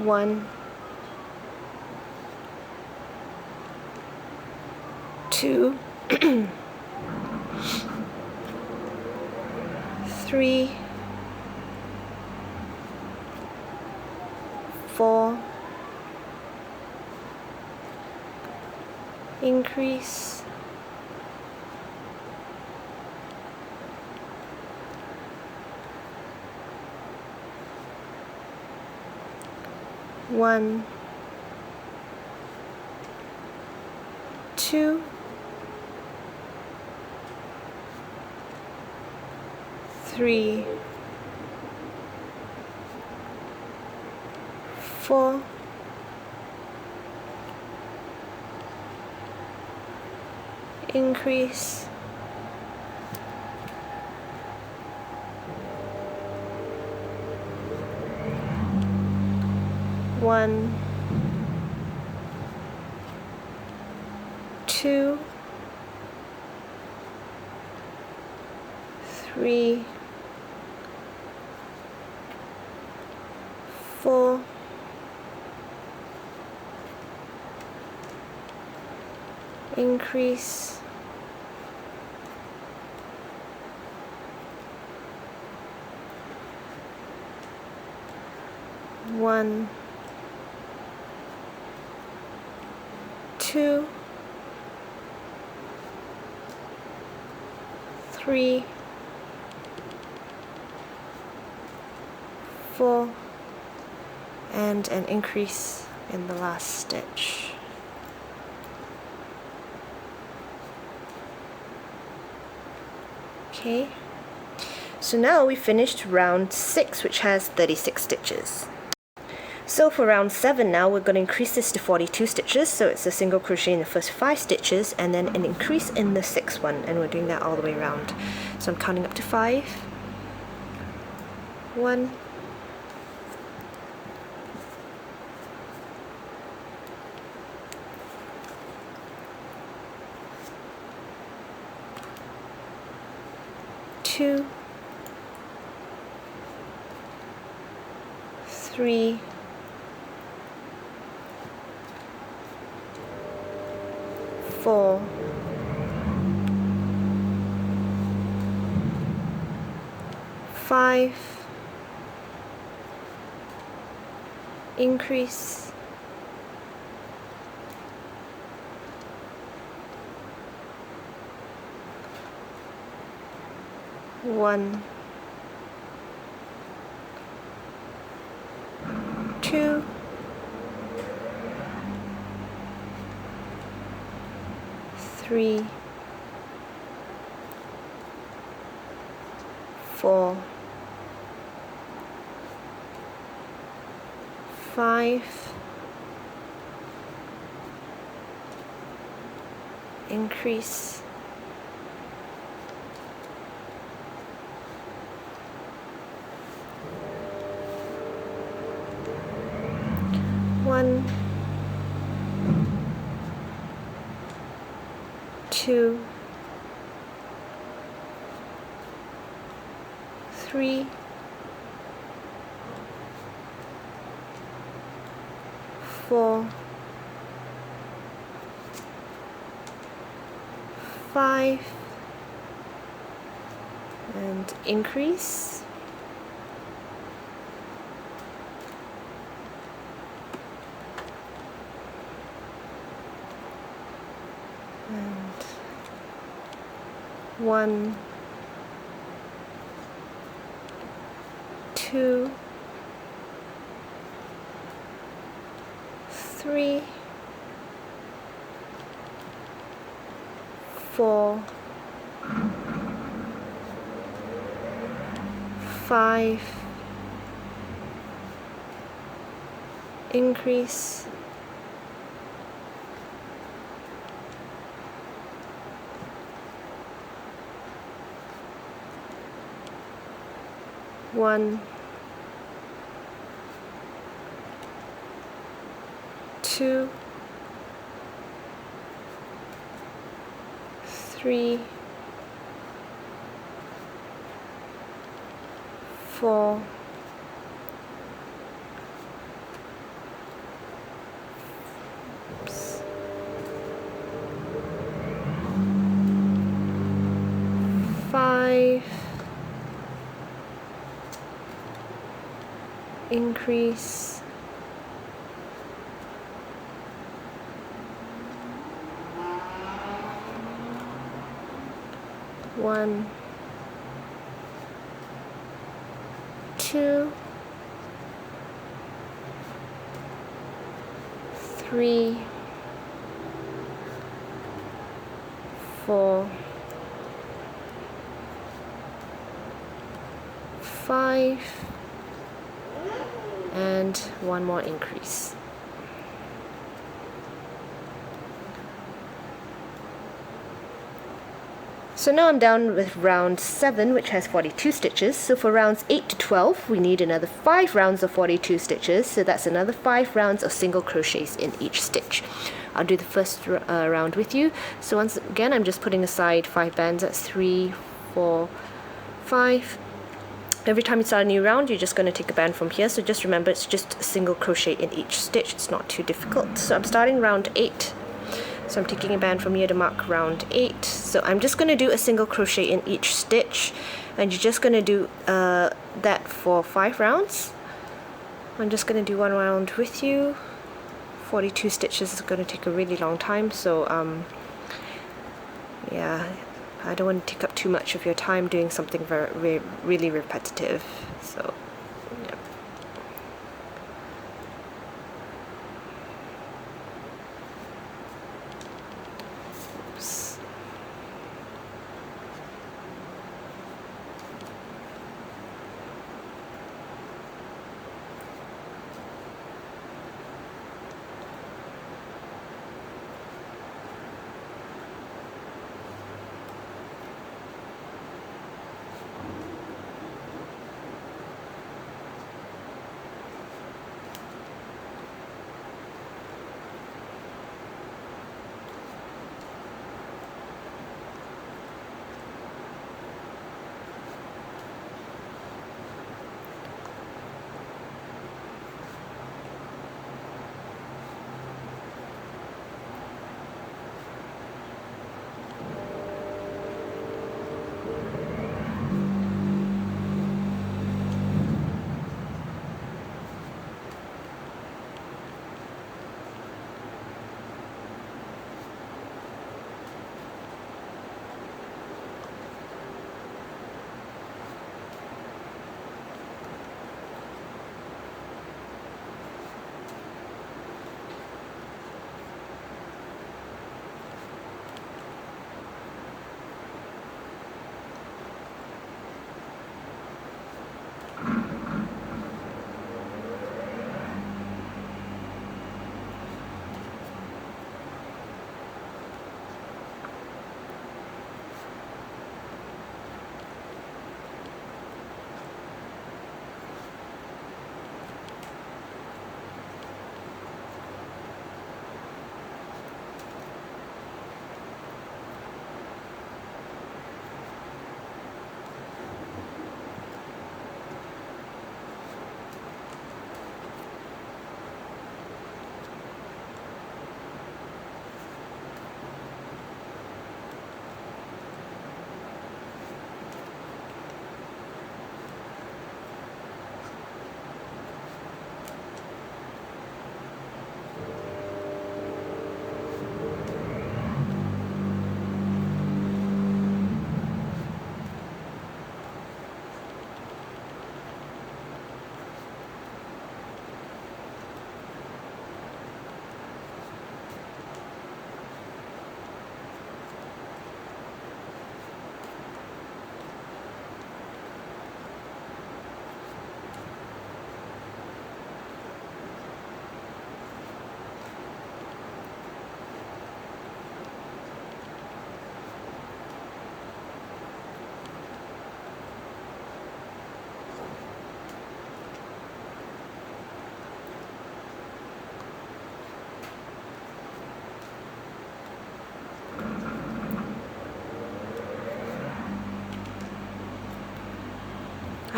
increase, 1, 2, 3, 4, increase, 1, 2, 3, 4, increase, 1, 2, 3, 4, increase, 1, 2, 3, 4, and an increase in the last stitch. Okay, so now we finished round 6, which has 36 stitches. So for round 7 now, we're going to increase this to 42 stitches, so it's a single crochet in the first 5 stitches and then an increase in the 6th one, and we're doing that all the way around. So I'm counting up to 5. 1, 2, 3, 4, 5, increase, 1, 2, 3, 4, 5, increase, 1, 2, 3, 4, 5, and increase, 1, 2, 3, 4, 5, increase, 1, 2, 3, 4, 5, increase, 1, 2, 3, 4, 5, and one more increase. So now I'm down with round 7, which has 42 stitches. So for rounds 8 to 12, we need another 5 rounds of 42 stitches. So that's another 5 rounds of single crochets in each stitch. I'll do the first round with you. So once again, I'm just putting aside 5 bands. That's 3, 4, 5. Every time you start a new round, you're just going to take a band from here. So just remember, it's just a single crochet in each stitch. It's not too difficult. So I'm starting round 8. So I'm taking a band from here to mark round 8. So I'm just going to do a single crochet in each stitch, and you're just going to do that for 5 rounds. I'm just going to do one round with you. 42 stitches is going to take a really long time, so yeah, I don't want to take up too much of your time doing something really repetitive. So yeah.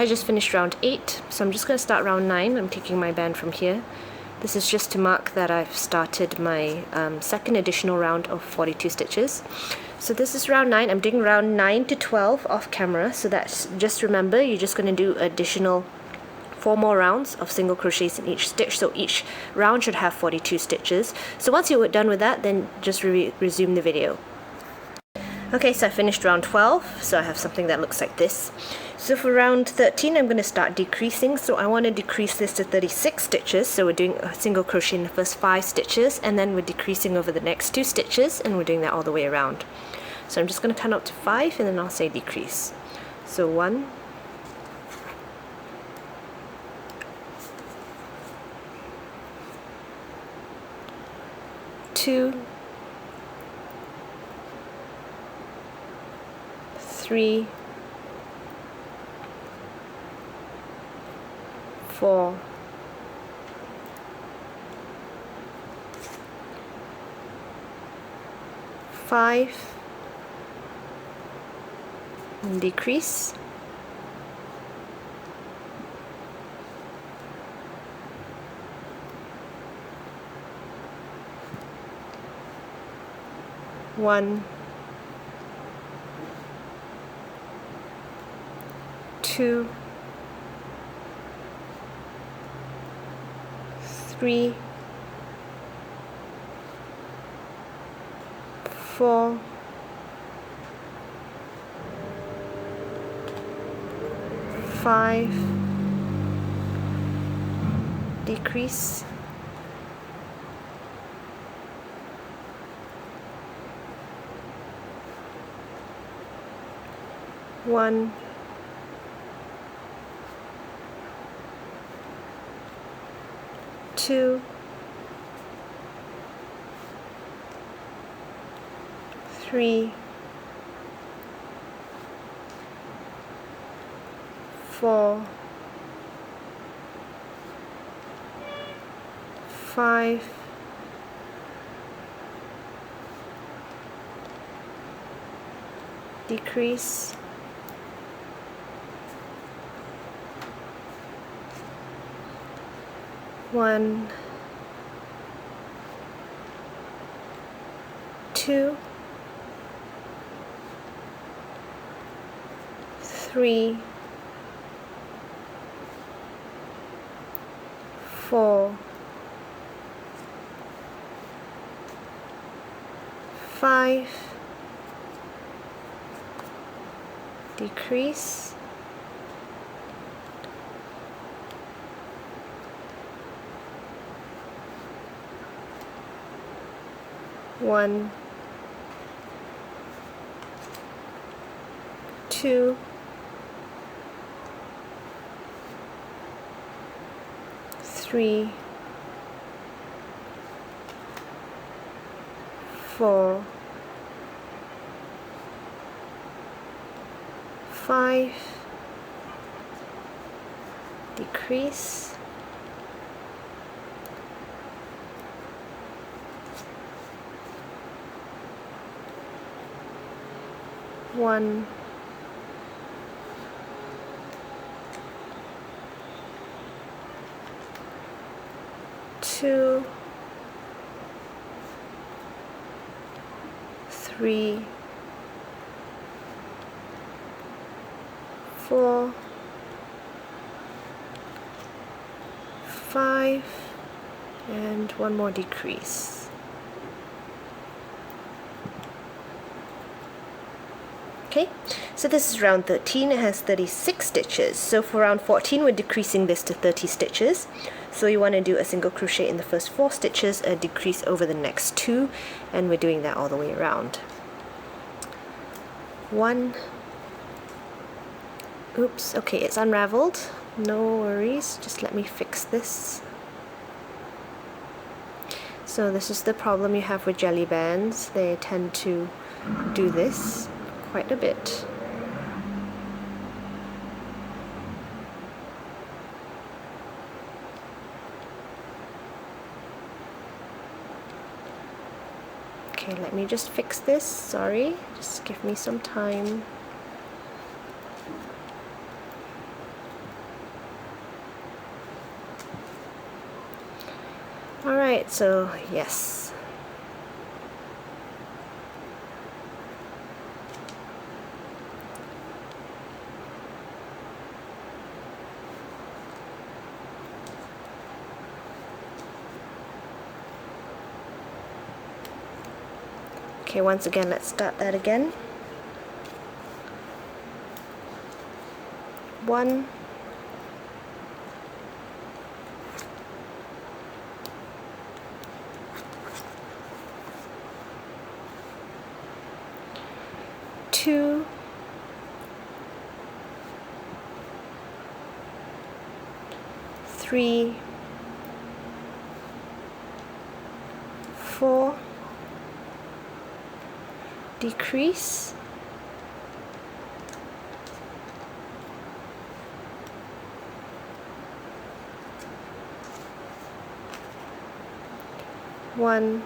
I just finished round 8, so I'm just going to start round 9. I'm taking my band from here. This is just to mark that I've started my second additional round of 42 stitches. So this is round 9. I'm doing round 9 to 12 off camera, so that's, just remember, you're just going to do additional 4 more rounds of single crochets in each stitch, so each round should have 42 stitches. So once you're done with that, then just resume the video. Okay, so I finished round 12, so I have something that looks like this. So for round 13, I'm going to start decreasing, so I want to decrease this to 36 stitches, so we're doing a single crochet in the first 5 stitches, and then we're decreasing over the next 2 stitches, and we're doing that all the way around. So I'm just going to count up to 5, and then I'll say decrease. So 1, 2, 3, 4, 5, and decrease. 1, 2, 3, 4, 5, decrease. 1, 2, 3, 4, 5, decrease. 1, 2, 3, 4, 5, decrease. 1, 2, 3, 4, 5, decrease. 1, 2, 3, 4, 5, and one more decrease. Okay, so this is round 13. It has 36 stitches. So for round 14, we're decreasing this to 30 stitches. So you want to do a single crochet in the first 4 stitches, a decrease over the next 2, and we're doing that all the way around. 1. Oops, okay, it's unraveled. No worries, just let me fix this. So this is the problem you have with jelly bands. They tend to do this quite a bit. Okay, let me just fix this. Sorry, just give me some time. Alright, so yes. Okay, once again, let's start that again. 1, 2, 3, 4, decrease, 1,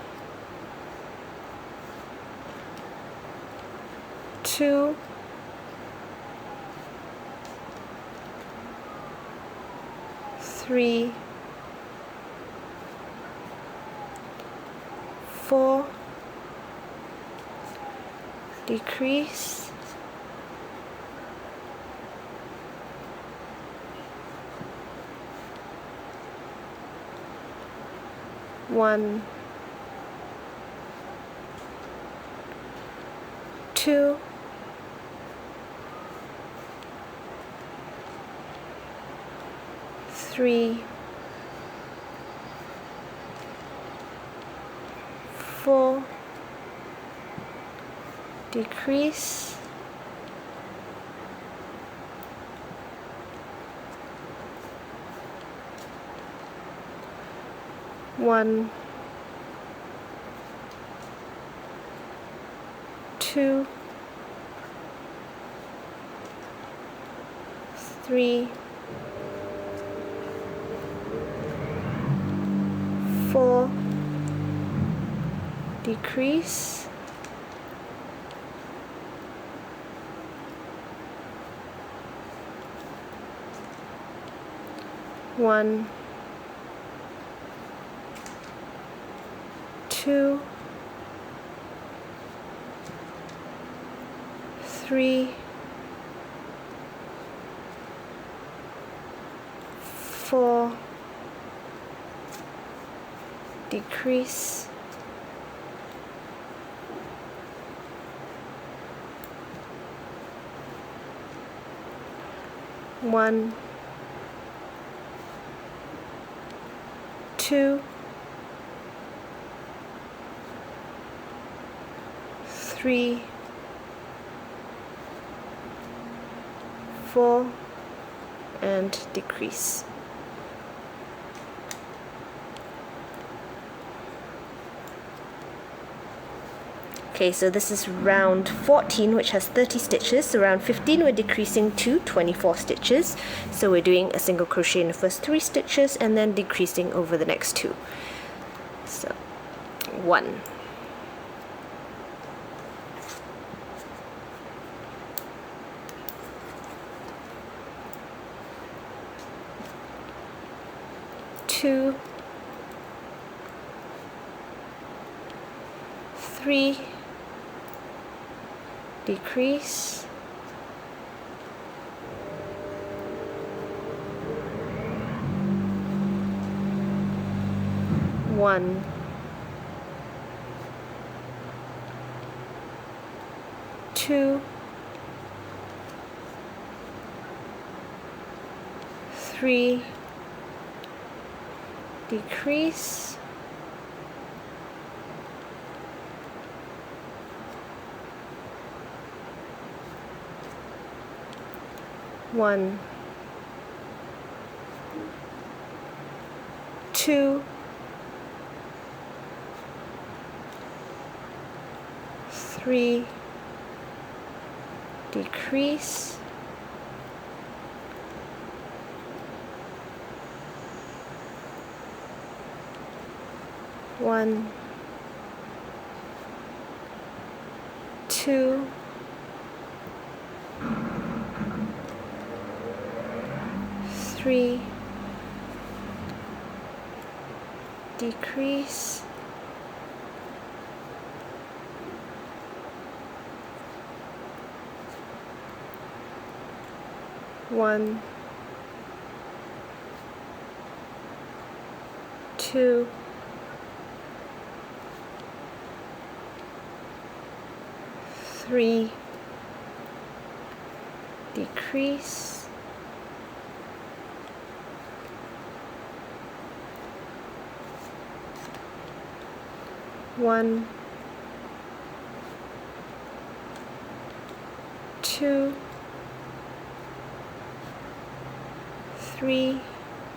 2, 3, 4, decrease, 1, 2, 3, 4, decrease, 1, 2, 3, 4, decrease, 1, 2, 3, 4, decrease, 1, 2, 3, 4, and decrease. Okay, so this is round 14, which has 30 stitches. So round 15 we're decreasing to 24 stitches. So we're doing a single crochet in the first 3 stitches and then decreasing over the next 2. So 1, 2, 3, decrease, 1, 2, 3, decrease, 1, 2, 3, decrease, 1, 2, 3, decrease, one, two, three, decrease, one, two, three,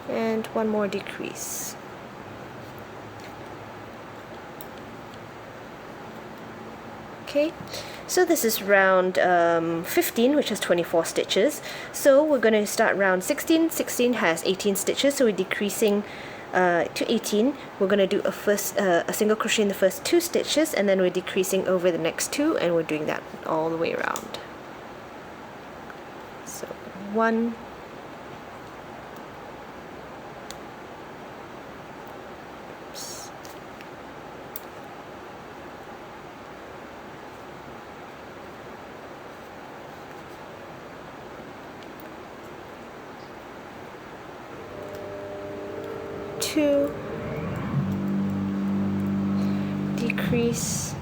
and one more decrease. Okay, so this is round 15, which has 24 stitches. So we're going to start round 16. 16 has 18 stitches, so we're decreasing to 18. We're going to do a single crochet in the first 2 stitches, and then we're decreasing over the next 2, and we're doing that all the way around. So 1, 2, decrease,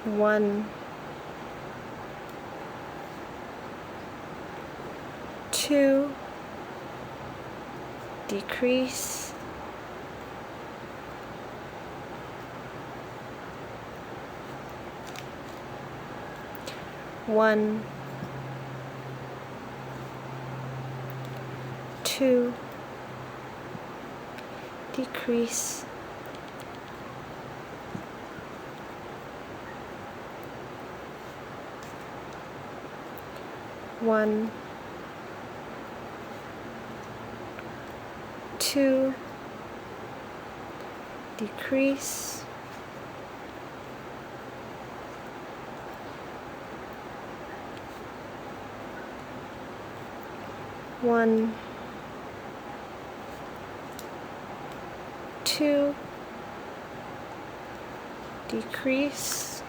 1, 2, decrease, 1, 2, decrease, 1, 2, decrease, 1, 2, decrease,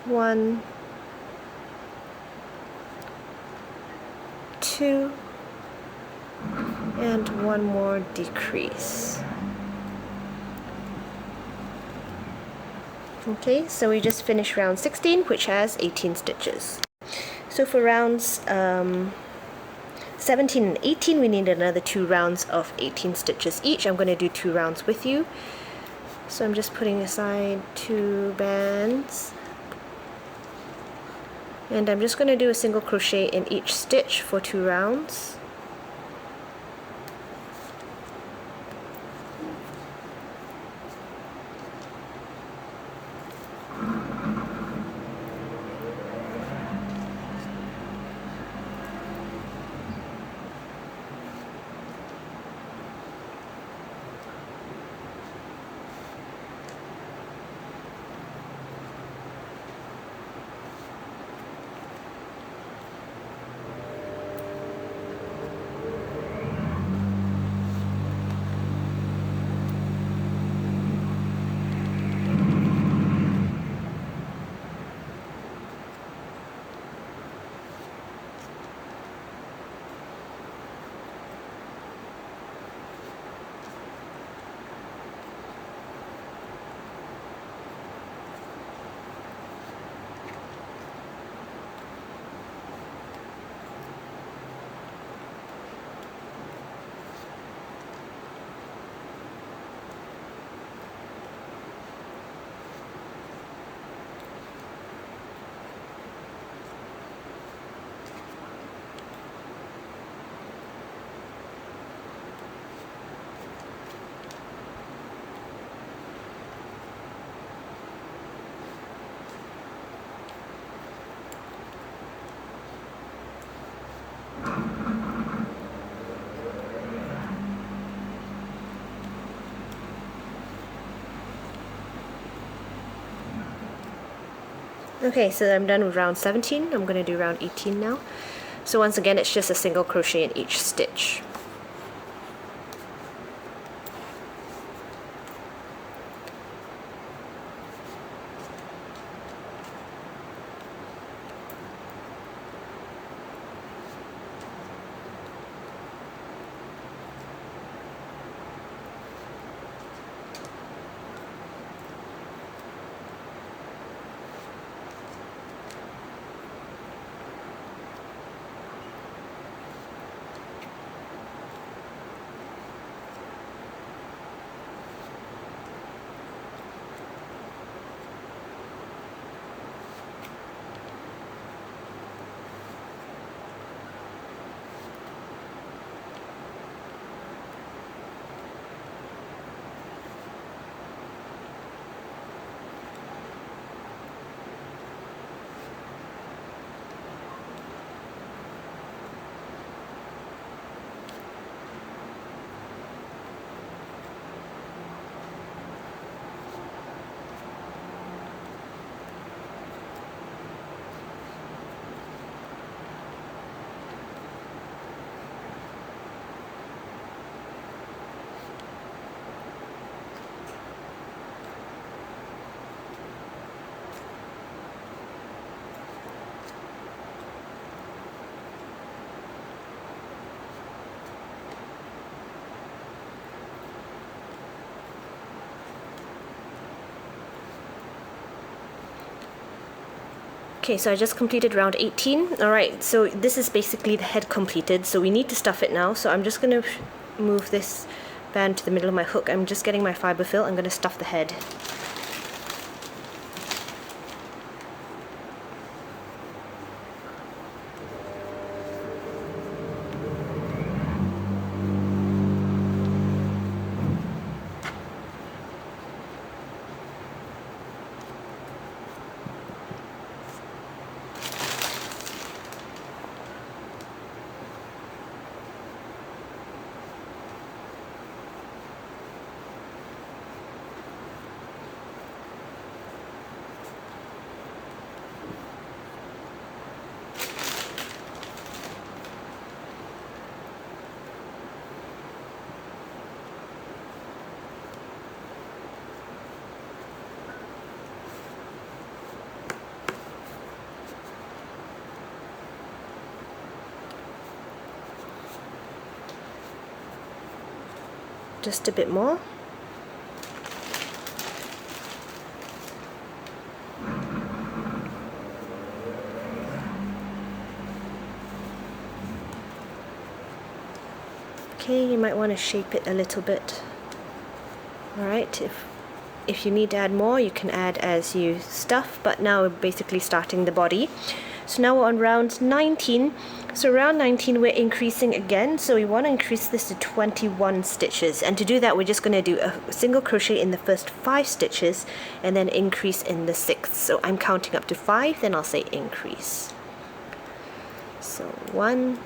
1, 2, and one more decrease. Okay, so we just finished round 16, which has 18 stitches. So for rounds 17 and 18, we need another 2 rounds of 18 stitches each. I'm going to do 2 rounds with you. So I'm just putting aside 2 bands. And I'm just going to do a single crochet in each stitch for 2 rounds. Okay, so I'm done with round 17. I'm going to do round 18 now. So once again, it's just a single crochet in each stitch. Okay, so I just completed round 18. Alright, so this is basically the head completed, so we need to stuff it now. So I'm just going to move this band to the middle of my hook. I'm just getting my fiber fill. I'm going to stuff the head. Just a bit more. Okay, you might want to shape it a little bit. Alright, if you need to add more, you can add as you stuff, but now we're basically starting the body. So now we're on round 19. So round 19 we're increasing again, so we want to increase this to 21 stitches, and to do that we're just going to do a single crochet in the first 5 stitches and then increase in the 6th. So I'm counting up to 5, then I'll say increase. So 1,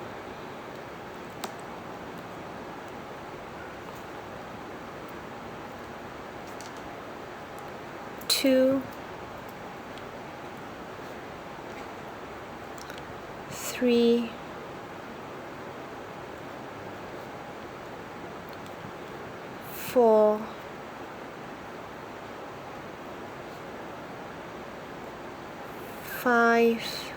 2, 3, 4, 5,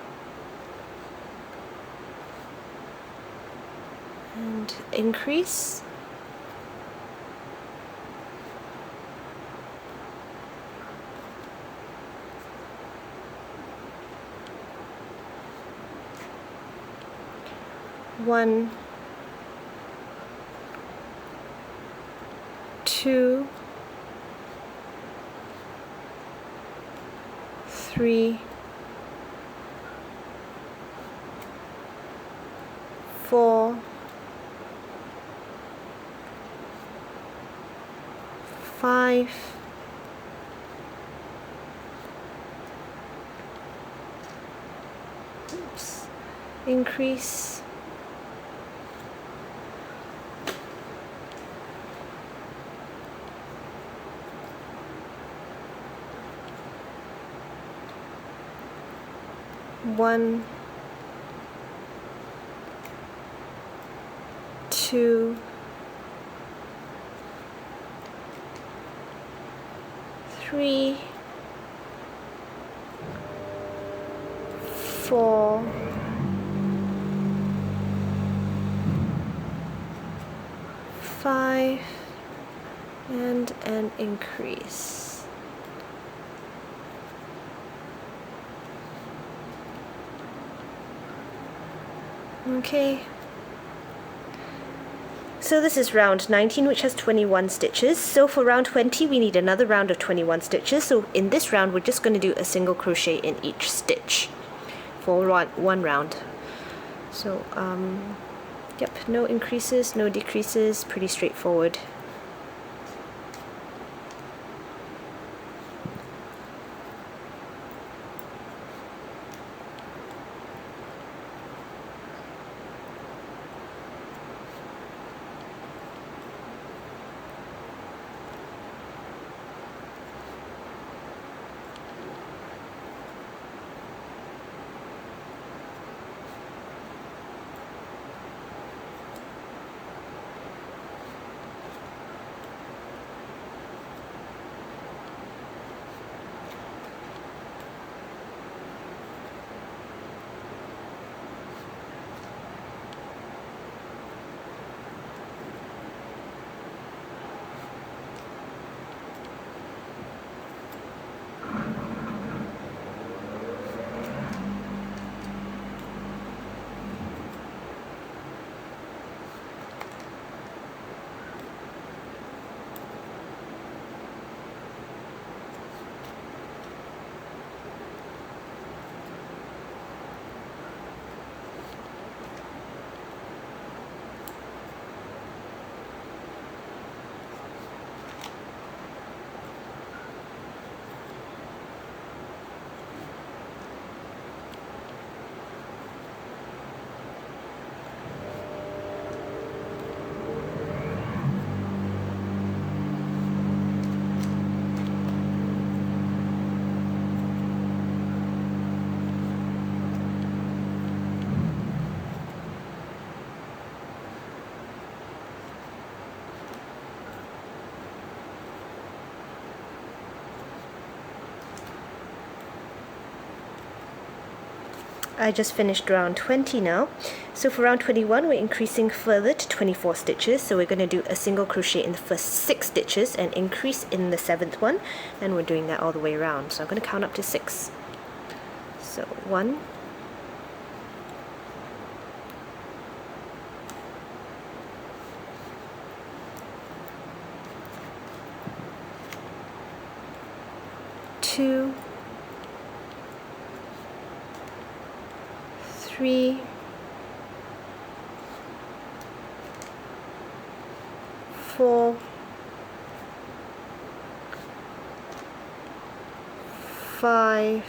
and increase. One, 2, 3, 4, 5, oops, increase. 1, 2, 3, 4, 5, and an increase. Okay. So this is round 19, which has 21 stitches. So for round 20, we need another round of 21 stitches. So in this round, we're just going to do a single crochet in each stitch for one round. So, yep, no increases, no decreases, pretty straightforward. I just finished round 20 now. So for round 21, we're increasing further to 24 stitches. So we're going to do a single crochet in the first 6 stitches and increase in the 7th one. And we're doing that all the way around. So I'm going to count up to 6. So 1, 2, 3, 4, 5,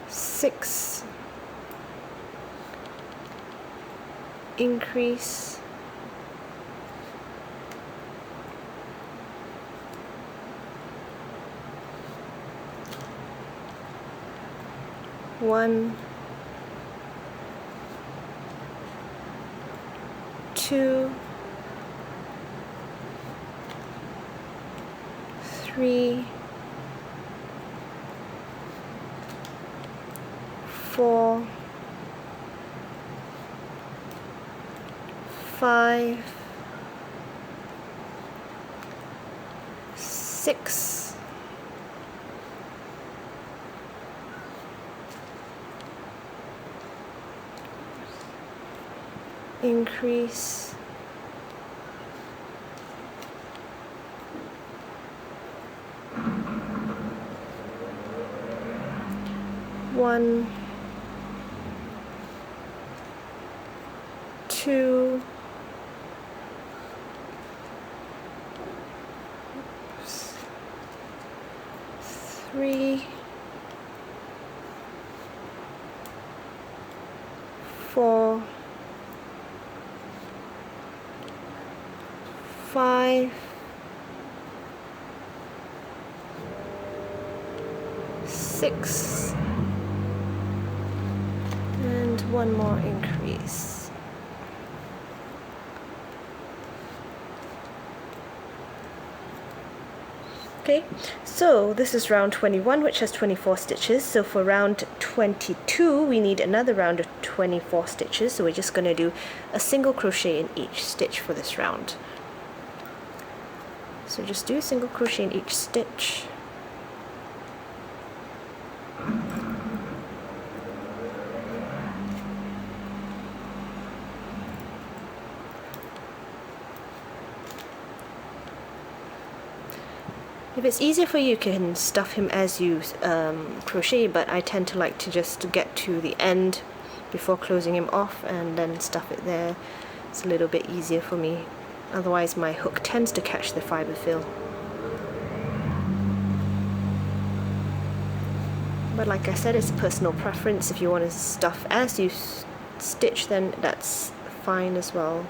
6, increase, 1, 2, 3, 4, 5, 6, increase, 1, 2, 3, 4, 5, 6, and one more increase. Okay, so this is round 21, which has 24 stitches. So for round 22, we need another round of 24 stitches. So we're just going to do a single crochet in each stitch for this round. So just do a single crochet in each stitch. If it's easier for you, you can stuff him as you crochet, but I tend to like to just get to the end before closing him off and then stuff it there. It's a little bit easier for me. Otherwise my hook tends to catch the fiber fill. But like I said, it's personal preference. If you want to stuff as you stitch, then that's fine as well.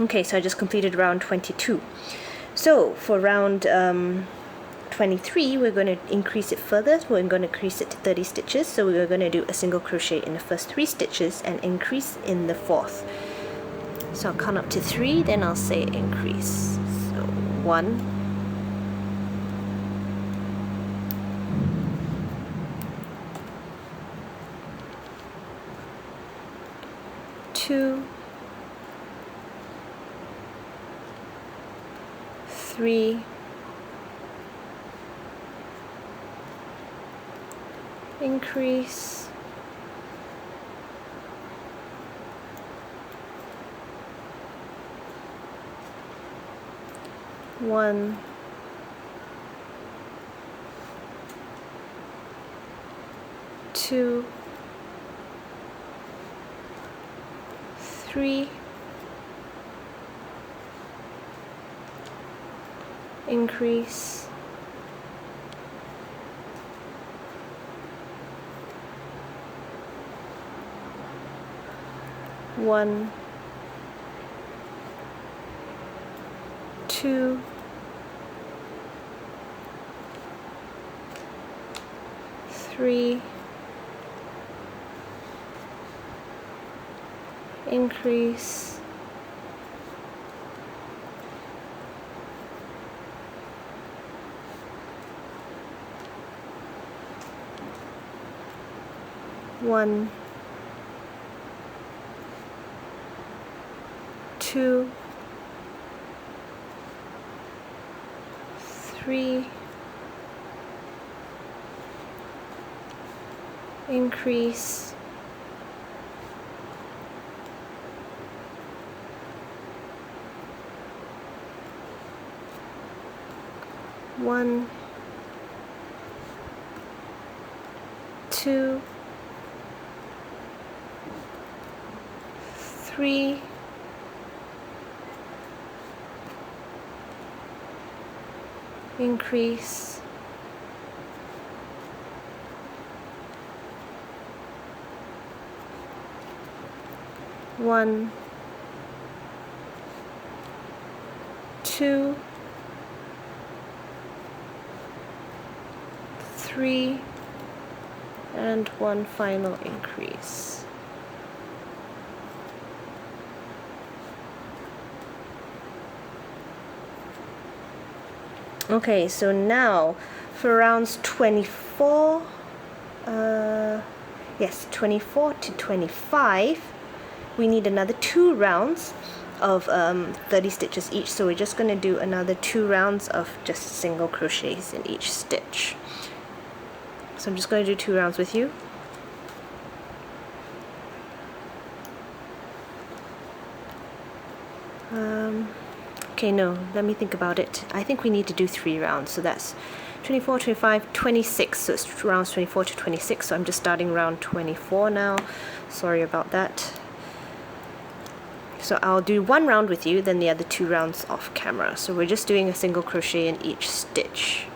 Okay, so I just completed round 22. So for round 23, we're going to increase it further. We're going to increase it to 30 stitches. So we're going to do a single crochet in the first 3 stitches and increase in the 4th. So I'll count up to 3, then I'll say increase. So 1, 2, 3, increase, 1, 2, 3, increase, 1, 2, 3, increase, 1, 2, 3, increase, 1, 2, 3, increase, 1, 2, 3, and 1 final increase. Okay, so now for rounds 24, 24 to 25, we need another 2 rounds of 30 stitches each, so we're just going to do another 2 rounds of just single crochets in each stitch. So I'm just going to do 2 rounds with you. Okay, no, let me think about it. I think we need to do 3 rounds, so that's 24, 25, 26, so it's rounds 24 to 26, so I'm just starting round 24 now. Sorry about that. So I'll do 1 round with you, then the other 2 rounds off camera. So we're just doing a single crochet in each stitch.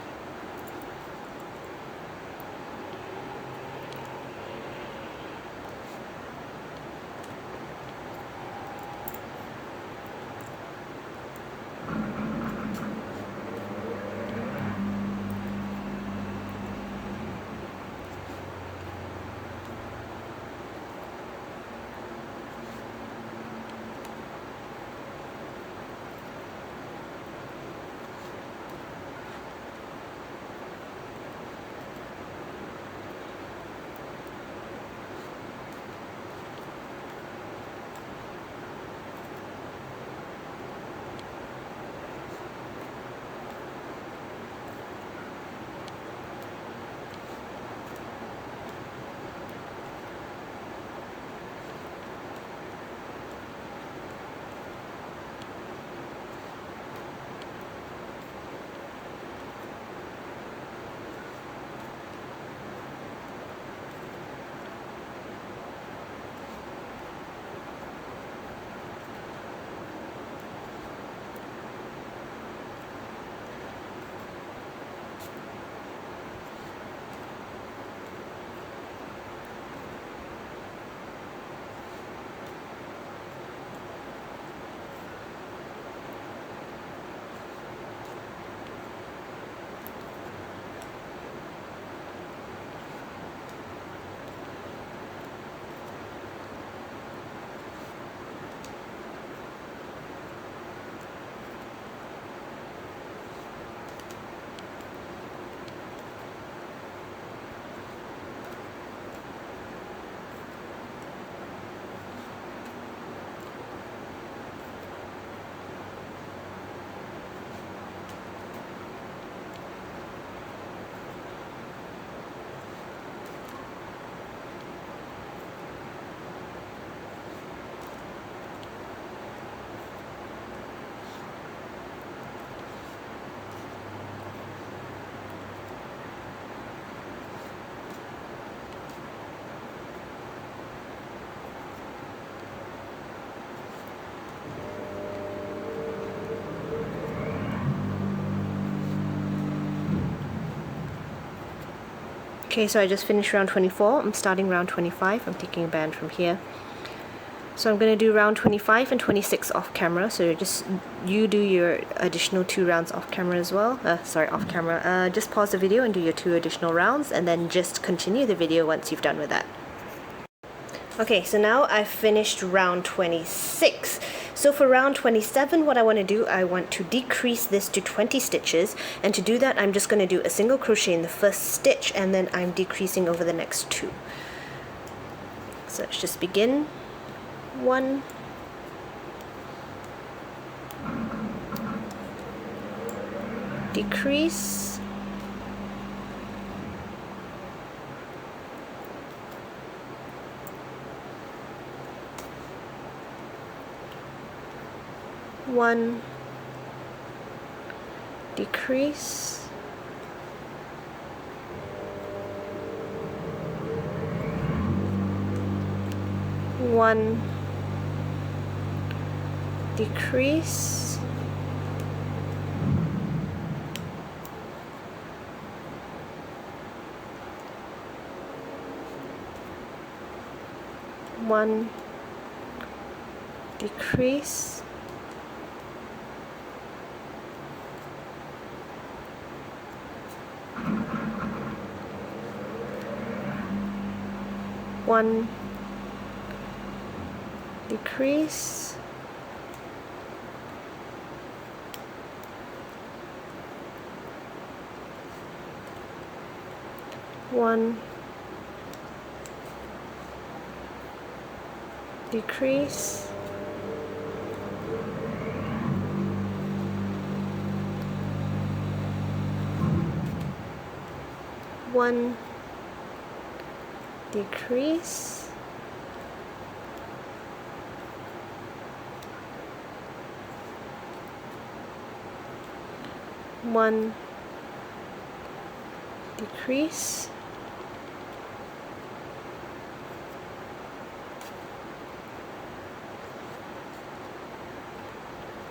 Okay, so I just finished round 24. I'm starting round 25. I'm taking a band from here. So I'm going to do round 25 and 26 off camera. So just you do your additional 2 rounds off camera as well. Off camera. Just pause the video and do your 2 additional rounds, and then just continue the video once you've done with that. Okay, so now I've finished round 26. So for round 27, what I want to do, I want to decrease this to 20 stitches, and to do that I'm just going to do a single crochet in the first stitch, and then I'm decreasing over the next 2. So let's just begin. 1, decrease, 1, decrease, 1, decrease, one, decrease, one, decrease, one, decrease, one, decrease, one, decrease,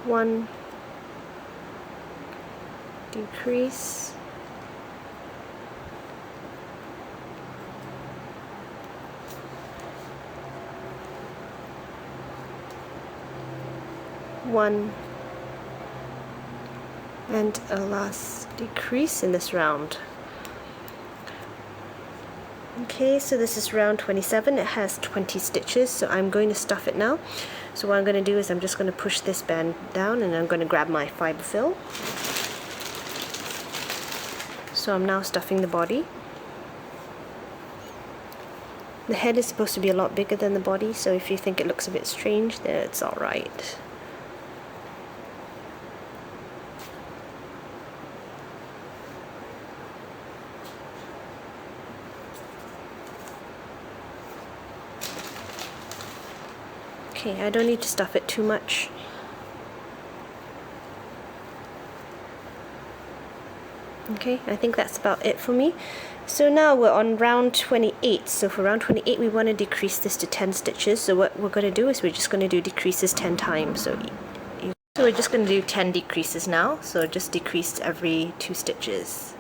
one, decrease, one, and a last decrease in this round. Okay, so this is round 27. It has 20 stitches, so I'm going to stuff it now. So what I'm going to do is I'm just going to push this band down, and I'm going to grab my fiber fill. So I'm now stuffing the body. The head is supposed to be a lot bigger than the body, so if you think it looks a bit strange, then it's alright. Okay, I don't need to stuff it too much. Okay, I think that's about it for me. So now we're on round 28. So for round 28 we want to decrease this to 10 stitches. So what we're going to do is we're just going to do decreases 10 times. So we're just going to do 10 decreases now. So just decrease every 2 stitches.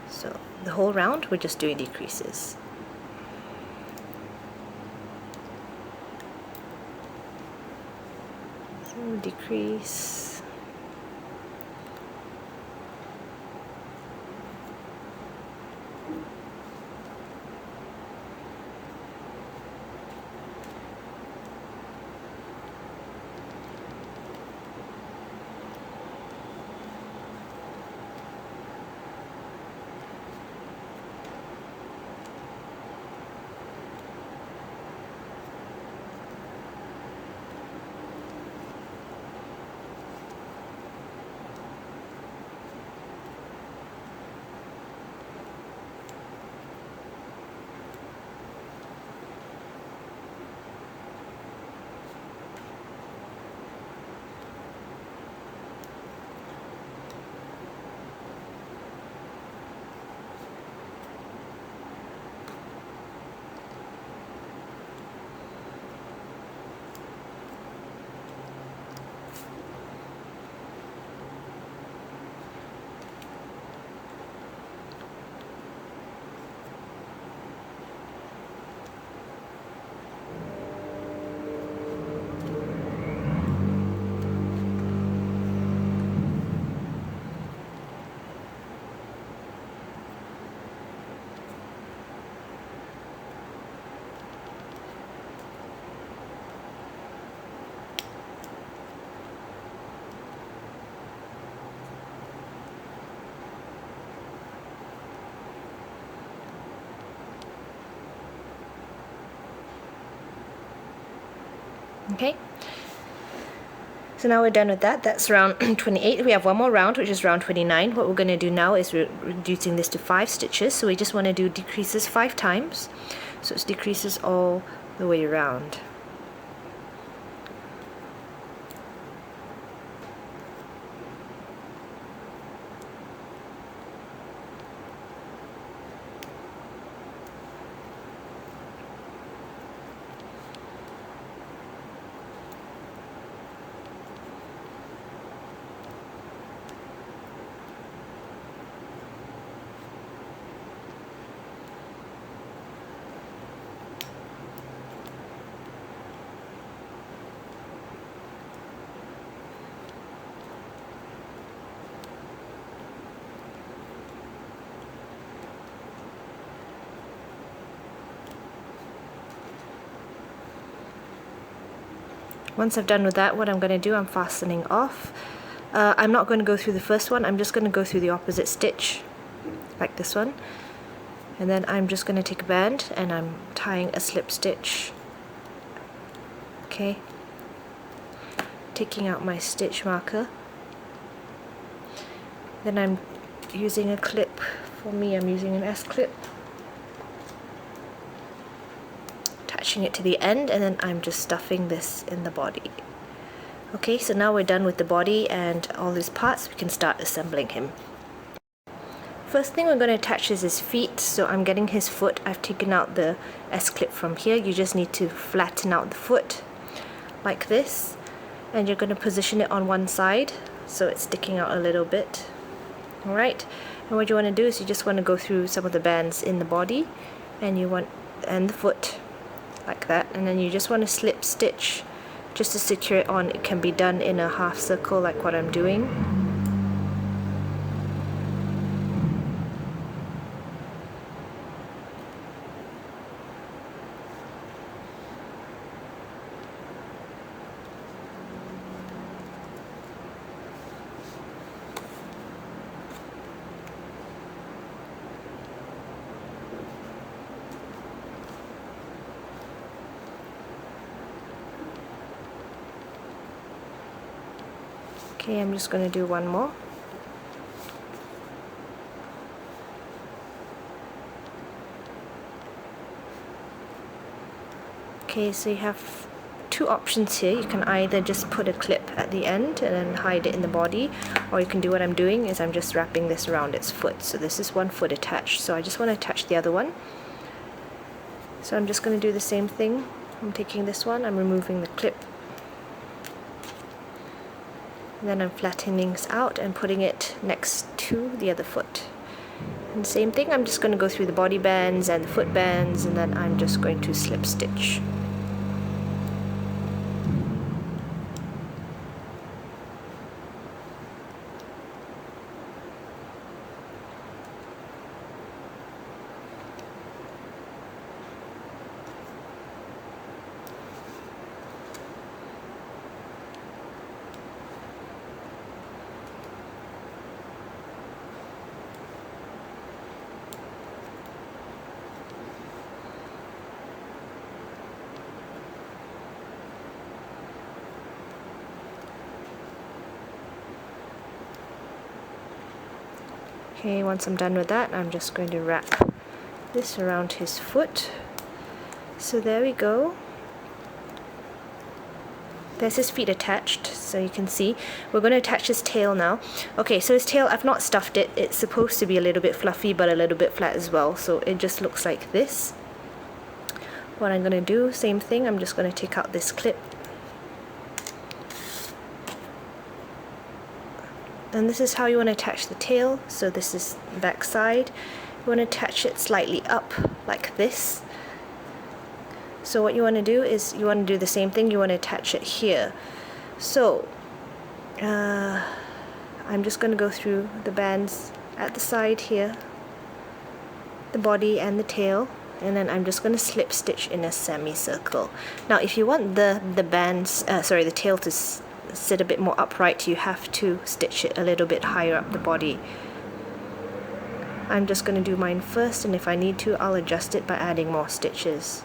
So the whole round we're just doing decreases. So decrease. Okay, so now we're done with that. That's round 28. We have one more round, which is round 29. What we're going to do now is we're reducing this to 5 stitches. So we just want to do decreases 5 times. So it's decreases all the way around. Once I've done with that, what I'm going to do, I'm fastening off. I'm not going to go through the first one, I'm just going to go through the opposite stitch, like this one. And then I'm just going to take a band and I'm tying a slip stitch. Okay. Taking out my stitch marker. Then I'm using a clip. For me, I'm using an S-clip. Attaching it to the end, and then I'm just stuffing this in the body. Okay, so now we're done with the body and all his parts. We can start assembling him. First thing we're going to attach is his feet. So I'm getting his foot. I've taken out the S-clip from here. You just need to flatten out the foot like this, and you're going to position it on one side so it's sticking out a little bit. Alright, and what you want to do is you just want to go through some of the bands in the body and the foot like that, and then you just want to slip stitch just to secure it on. It can be done in a half circle like what I'm doing. Okay, I'm just going to do one more. Okay, so you have two options here. You can either just put a clip at the end and then hide it in the body, or you can do what I'm doing is I'm just wrapping this around its foot. So this is one foot attached, so I just want to attach the other one. So I'm just going to do the same thing. I'm taking this one, I'm removing the clip. And then I'm flattening this out and putting it next to the other foot. And same thing, I'm just going to go through the body bands and the foot bands, and then I'm just going to slip stitch. Okay, once I'm done with that, I'm just going to wrap this around his foot. So there we go. There's his feet attached, so you can see. We're going to attach his tail now. Okay, so his tail, I've not stuffed it. It's supposed to be a little bit fluffy, but a little bit flat as well. So it just looks like this. What I'm going to do, same thing, I'm just going to take out this clip. And this is how you want to attach the tail. So this is the back side. You want to attach it slightly up like this. So what you want to do is you want to do the same thing. You want to attach it here. So I'm just going to go through the bands at the side here, the body and the tail, and then I'm just going to slip stitch in a semicircle. Now if you want the tail to sit a bit more upright, you have to stitch it a little bit higher up the body. I'm just going to do mine first, and if I need to, I'll adjust it by adding more stitches.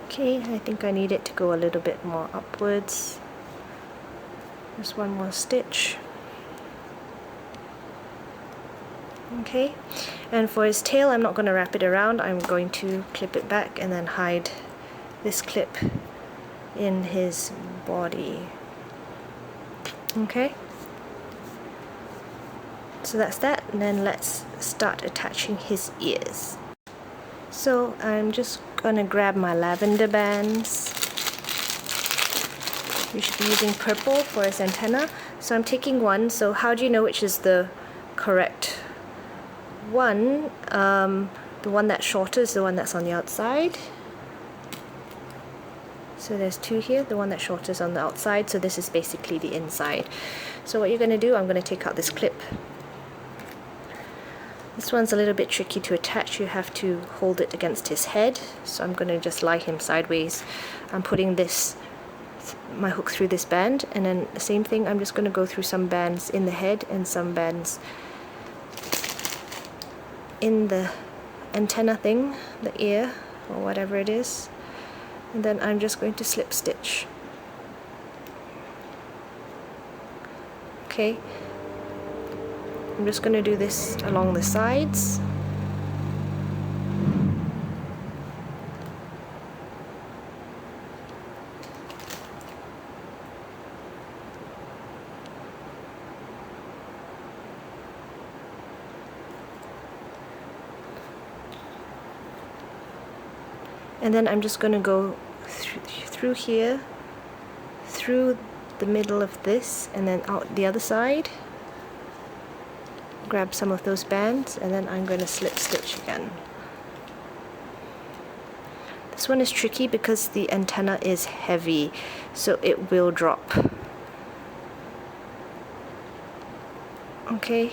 Okay, I think I need it to go a little bit more upwards. Just one more stitch. Okay, and for his tail I'm not going to wrap it around, I'm going to clip it back and then hide this clip in his body. Okay, so that's that, and then let's start attaching his ears. So I'm just gonna grab my lavender bands. You should be using purple for his antenna. So I'm taking one, so how do you know which is the correct one? The one that's shorter is the one that's on the outside. So there's two here, the one that's shorter is on the outside, so this is basically the inside. So what you're going to do, I'm going to take out this clip. This one's a little bit tricky to attach, you have to hold it against his head, so I'm going to just lie him sideways. I'm putting my hook through this band, and then the same thing, I'm just going to go through some bands in the head and some bands in the antenna thing, the ear, or whatever it is. And then I'm just going to slip stitch. Okay, I'm just going to do this along the sides. And then I'm just going to go through here, through the middle of this, and then out the other side. Grab some of those bands, and then I'm going to slip stitch again. This one is tricky because the antenna is heavy, so it will drop. Okay,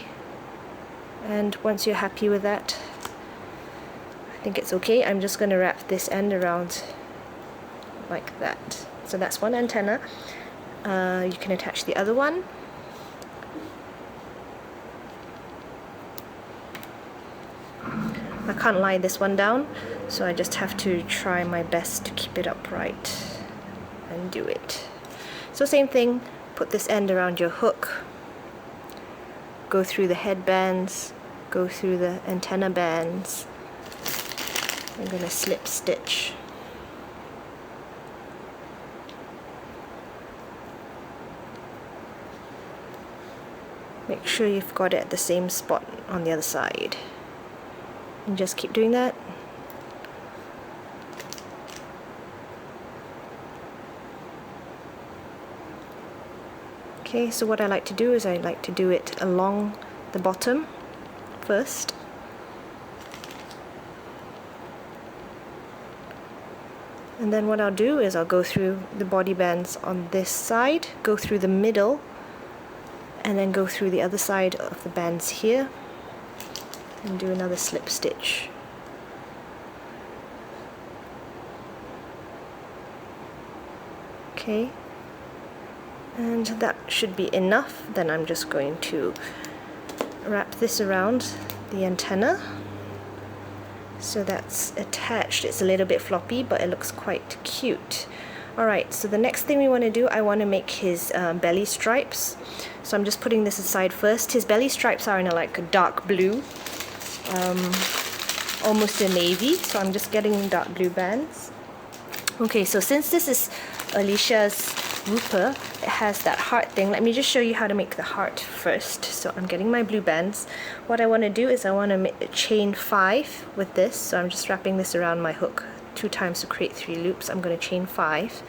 and once you're happy with that, I think it's okay, I'm just going to wrap this end around like that. So that's one antenna. You can attach the other one. I can't lie this one down, so I just have to try my best to keep it upright and do it. So same thing, put this end around your hook, go through the headbands, go through the antenna bands. I'm going to slip stitch. Make sure you've got it at the same spot on the other side. And just keep doing that. Okay, so what I like to do is I like to do it along the bottom first. And then what I'll do is I'll go through the body bands on this side, go through the middle, and then go through the other side of the bands here and do another slip stitch. Okay, and that should be enough. Then I'm just going to wrap this around the antenna. So that's attached. It's a little bit floppy, but it looks quite cute. Alright, so the next thing we want to do, I want to make his belly stripes. So I'm just putting this aside first. His belly stripes are in a dark blue, almost a navy, so I'm just getting dark blue bands. Okay, so since this is Alicia's Wooper, it has that heart thing. Let me just show you how to make the heart first. So I'm getting my blue bands. What I want to do is I want to chain 5 with this. So I'm just wrapping this around my hook 2 times to create 3 loops. I'm going to chain 5.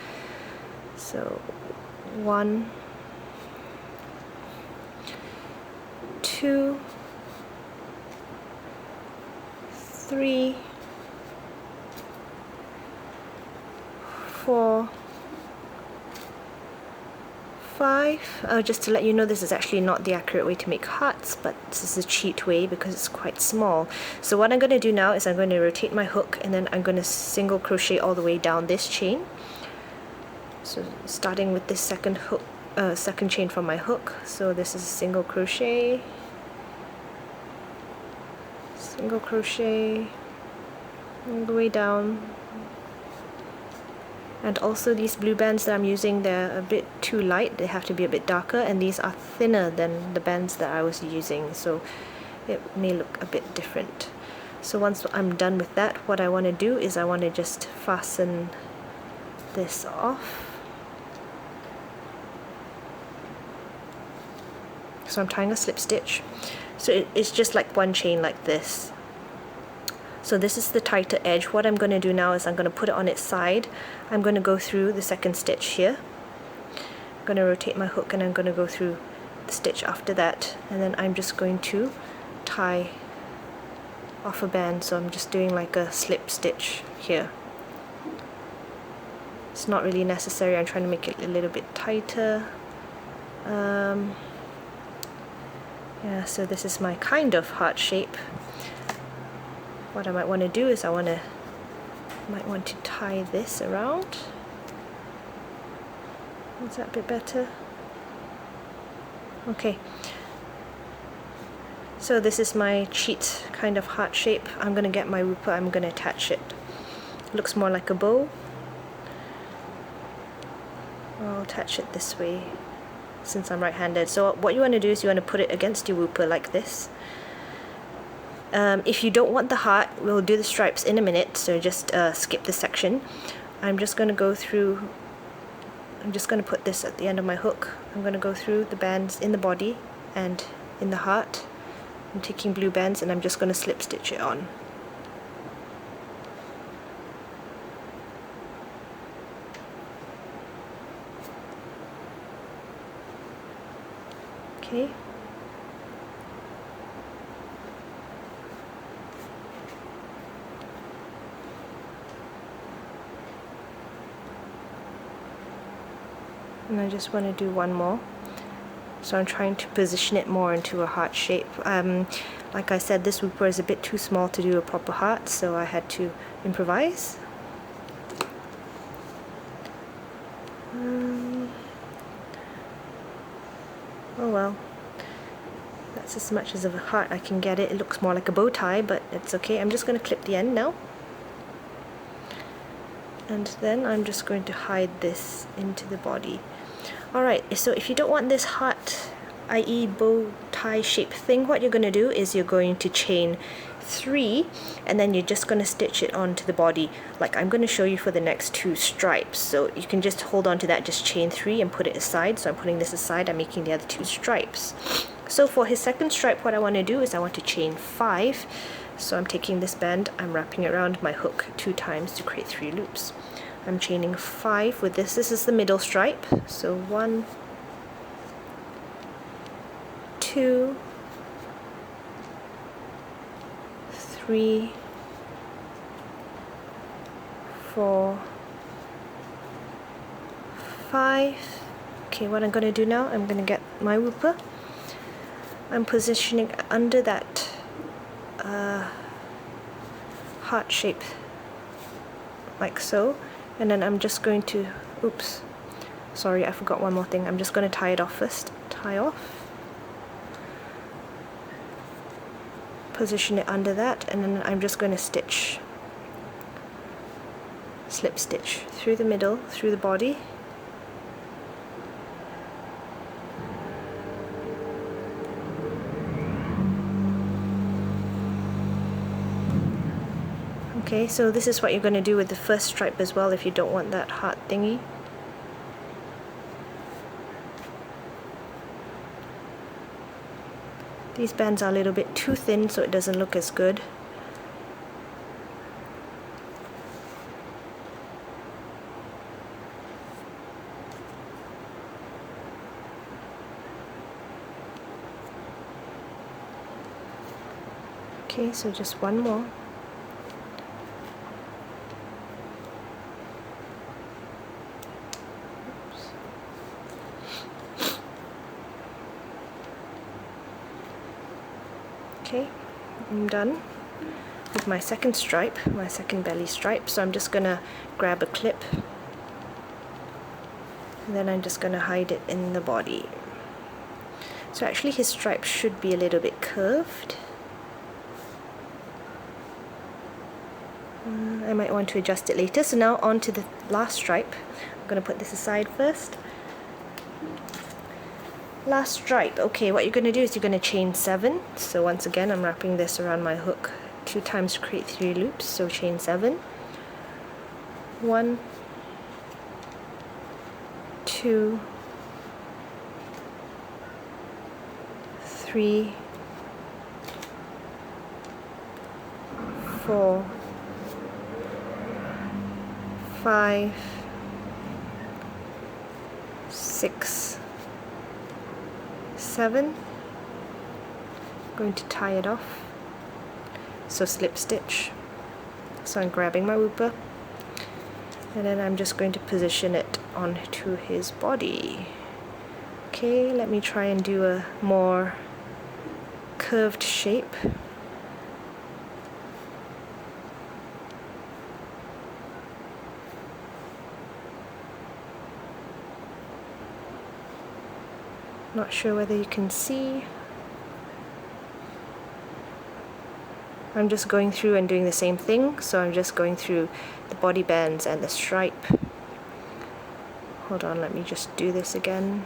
So 1, 2, 3, 4, 5. Just to let you know, this is actually not the accurate way to make hearts, but this is a cheat way because it's quite small. So what I'm going to do now is I'm going to rotate my hook, and then I'm going to single crochet all the way down this chain. So starting with this second hook, second chain from my hook. So this is a single crochet, all the way down, And also these blue bands that I'm using, they're a bit too light. They have to be a bit darker, and these are thinner than the bands that I was using, so it may look a bit different. So once I'm done with that, what I want to do is I want to just fasten this off. So I'm tying a slip stitch. So it's just like one chain like this. So this is the tighter edge. What I'm going to do now is I'm going to put it on its side. I'm going to go through the second stitch here. I'm going to rotate my hook and I'm going to go through the stitch after that. And then I'm just going to tie off a band. So I'm just doing like a slip stitch here. It's not really necessary. I'm trying to make it a little bit tighter. Yeah, so this is my kind of heart shape. What I might want to do is I might want to tie this around. Is that a bit better? Okay. So this is my cheat kind of heart shape. I'm going to get my Wooper, I'm going to attach it. Looks more like a bow. I'll attach it this way since I'm right-handed. So what you want to do is you want to put it against your Wooper like this. If you don't want the heart, we'll do the stripes in a minute, so just skip this section. I'm just going to go through, I'm just going to put this at the end of my hook. I'm going to go through the bands in the body and in the heart. I'm taking blue bands and I'm just going to slip stitch it on. Okay. And I just want to do one more. So I'm trying to position it more into a heart shape. Like I said, this Wooper is a bit too small to do a proper heart, so I had to improvise. Oh well, that's as much as of a heart I can get it. It looks more like a bow tie, but it's okay. I'm just going to clip the end now. And then I'm just going to hide this into the body. Alright, so if you don't want this heart, i.e. bow tie shape thing, what you're going to do is you're going to chain 3 and then you're just going to stitch it onto the body, like I'm going to show you for the next 2 stripes. So you can just hold on to that, just chain 3 and put it aside. So I'm putting this aside, I'm making the other 2 stripes. So for his second stripe, what I want to do is I want to chain 5. So I'm taking this band, I'm wrapping it around my hook 2 times to create 3 loops. I'm chaining 5 with this. This is the middle stripe. So 1, 2, 3, 4, 5. Okay, what I'm going to do now, I'm going to get my Wooper. I'm positioning under that heart shape like so, and then I'm just going to, oops, sorry, I forgot one more thing. I'm just going to tie it off first. Tie off, position it under that, and then I'm just going to stitch, slip stitch through the middle, through the body. Okay, so this is what you're going to do with the first stripe as well if you don't want that heart thingy. These bands are a little bit too thin, so it doesn't look as good. Okay, so just one more. Okay, I'm done with my second stripe, my second belly stripe. So I'm just gonna grab a clip and then I'm just gonna hide it in the body. So actually his stripe should be a little bit curved. I might want to adjust it later. So now on to the last stripe. I'm going to put this aside first. Last stripe. Okay, what you're going to do is you're going to chain 7. So once again, I'm wrapping this around my hook 2 times to create 3 loops. So chain 7. 1, 2, 3, 4, 5, 6, 7. I'm going to tie it off. So slip stitch. So I'm grabbing my Wooper, and then I'm just going to position it onto his body. Okay, let me try and do a more curved shape. Not sure whether you can see. I'm just going through and doing the same thing, so I'm just going through the body bands and the stripe. Hold on, let me just do this again.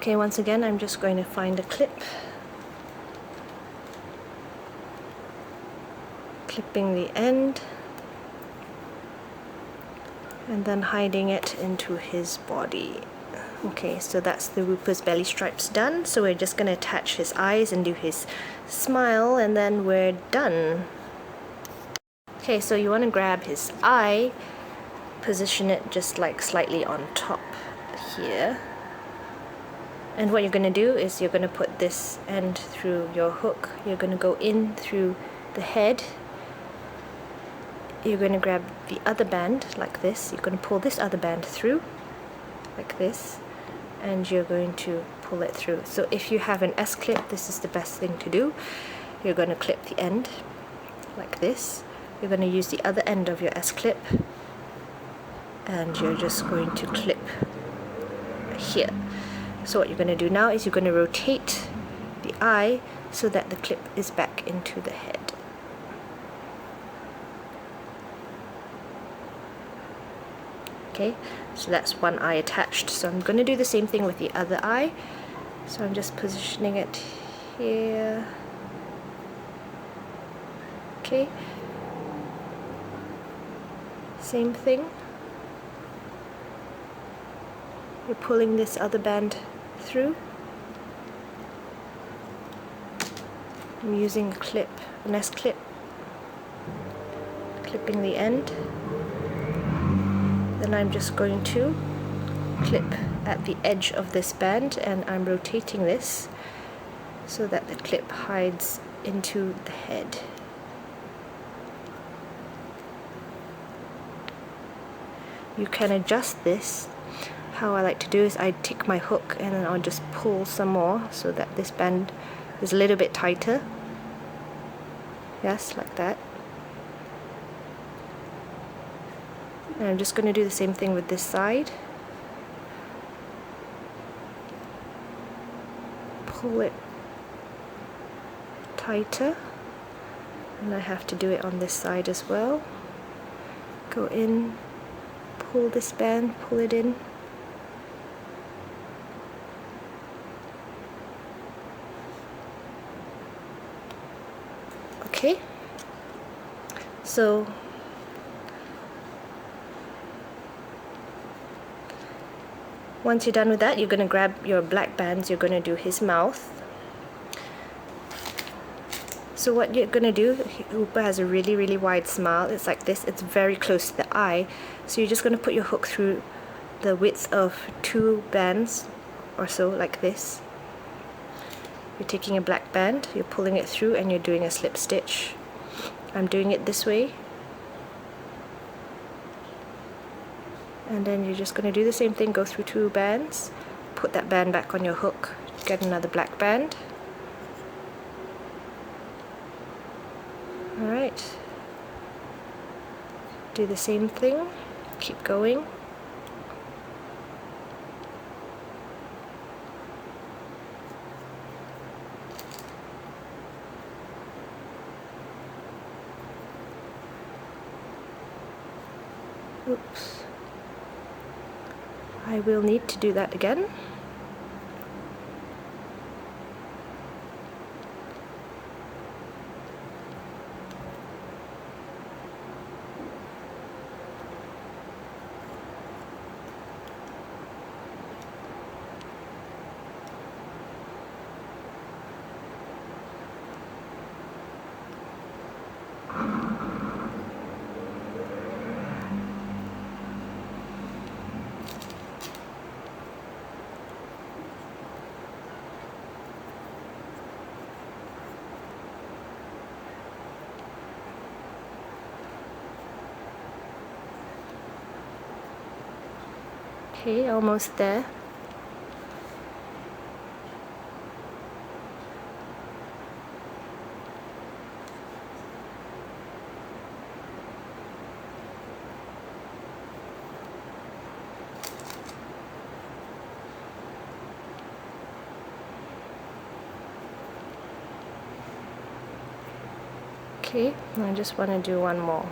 Okay, once again, I'm just going to find a clip. Clipping the end. And then hiding it into his body. Okay, so that's the Wooper's belly stripes done. So we're just going to attach his eyes and do his smile, and then we're done. Okay, so you want to grab his eye, position it just like slightly on top here. And what you're going to do is you're going to put this end through your hook. You're going to go in through the head. You're going to grab the other band like this. You're going to pull this other band through like this, and you're going to pull it through. So if you have an S-clip, this is the best thing to do. You're going to clip the end like this. You're going to use the other end of your S-clip, and you're just going to clip here. So what you're going to do now is you're going to rotate the eye so that the clip is back into the head. Okay, so that's one eye attached. So I'm going to do the same thing with the other eye. So I'm just positioning it here. Okay, same thing. You're pulling this other band through. I'm using a clip, an S-clip, clipping the end. Then I'm just going to clip at the edge of this band, and I'm rotating this so that the clip hides into the head. You can adjust this. How I like to do is I take my hook and then I'll just pull some more so that this band is a little bit tighter. Yes, like that. And I'm just going to do the same thing with this side. Pull it tighter, and I have to do it on this side as well. Go in, pull this band, pull it in. Okay, so once you're done with that, you're going to grab your black bands, you're going to do his mouth. So what you're going to do, Wooper has a really wide smile. It's like this, it's very close to the eye. So you're just going to put your hook through the width of 2 bands or so, like this. You're taking a black band, you're pulling it through, and you're doing a slip stitch. I'm doing it this way. And then you're just going to do the same thing, go through 2 bands, put that band back on your hook, get another black band. Alright, do the same thing, keep going. Oops. I will need to do that again. Okay, almost there. Okay, I just want to do one more.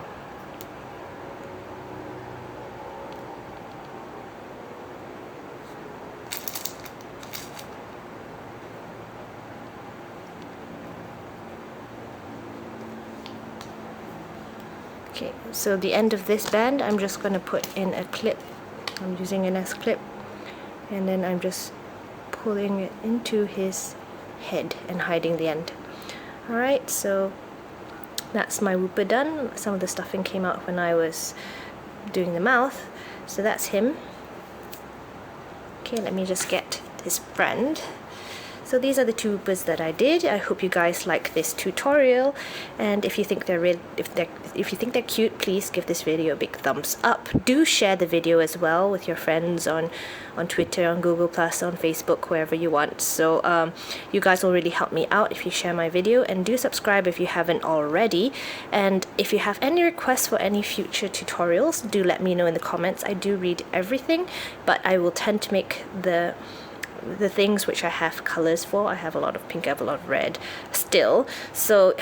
Okay, so the end of this band, I'm just going to put in a clip. I'm using an S clip, and then I'm just pulling it into his head and hiding the end. Alright, so that's my Wooper done. Some of the stuffing came out when I was doing the mouth, so that's him. Okay, let me just get his friend. So these are the 2 Woopers that I did. I hope you guys like this tutorial, and if you think they're cute, please give this video a big thumbs up. Do share the video as well with your friends on Twitter, on Google+, on Facebook, wherever you want. So you guys will really help me out if you share my video, and do subscribe if you haven't already. And if you have any requests for any future tutorials, do let me know in the comments. I do read everything, but I will tend to make the things which I have colors for. I have a lot of pink, I have a lot of red still, so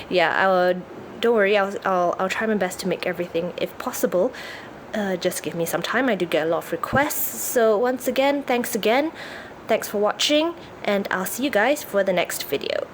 yeah, don't worry, I'll try my best to make everything if possible. Just give me some time. I do get a lot of requests. So once again, thanks for watching, and I'll see you guys for the next video.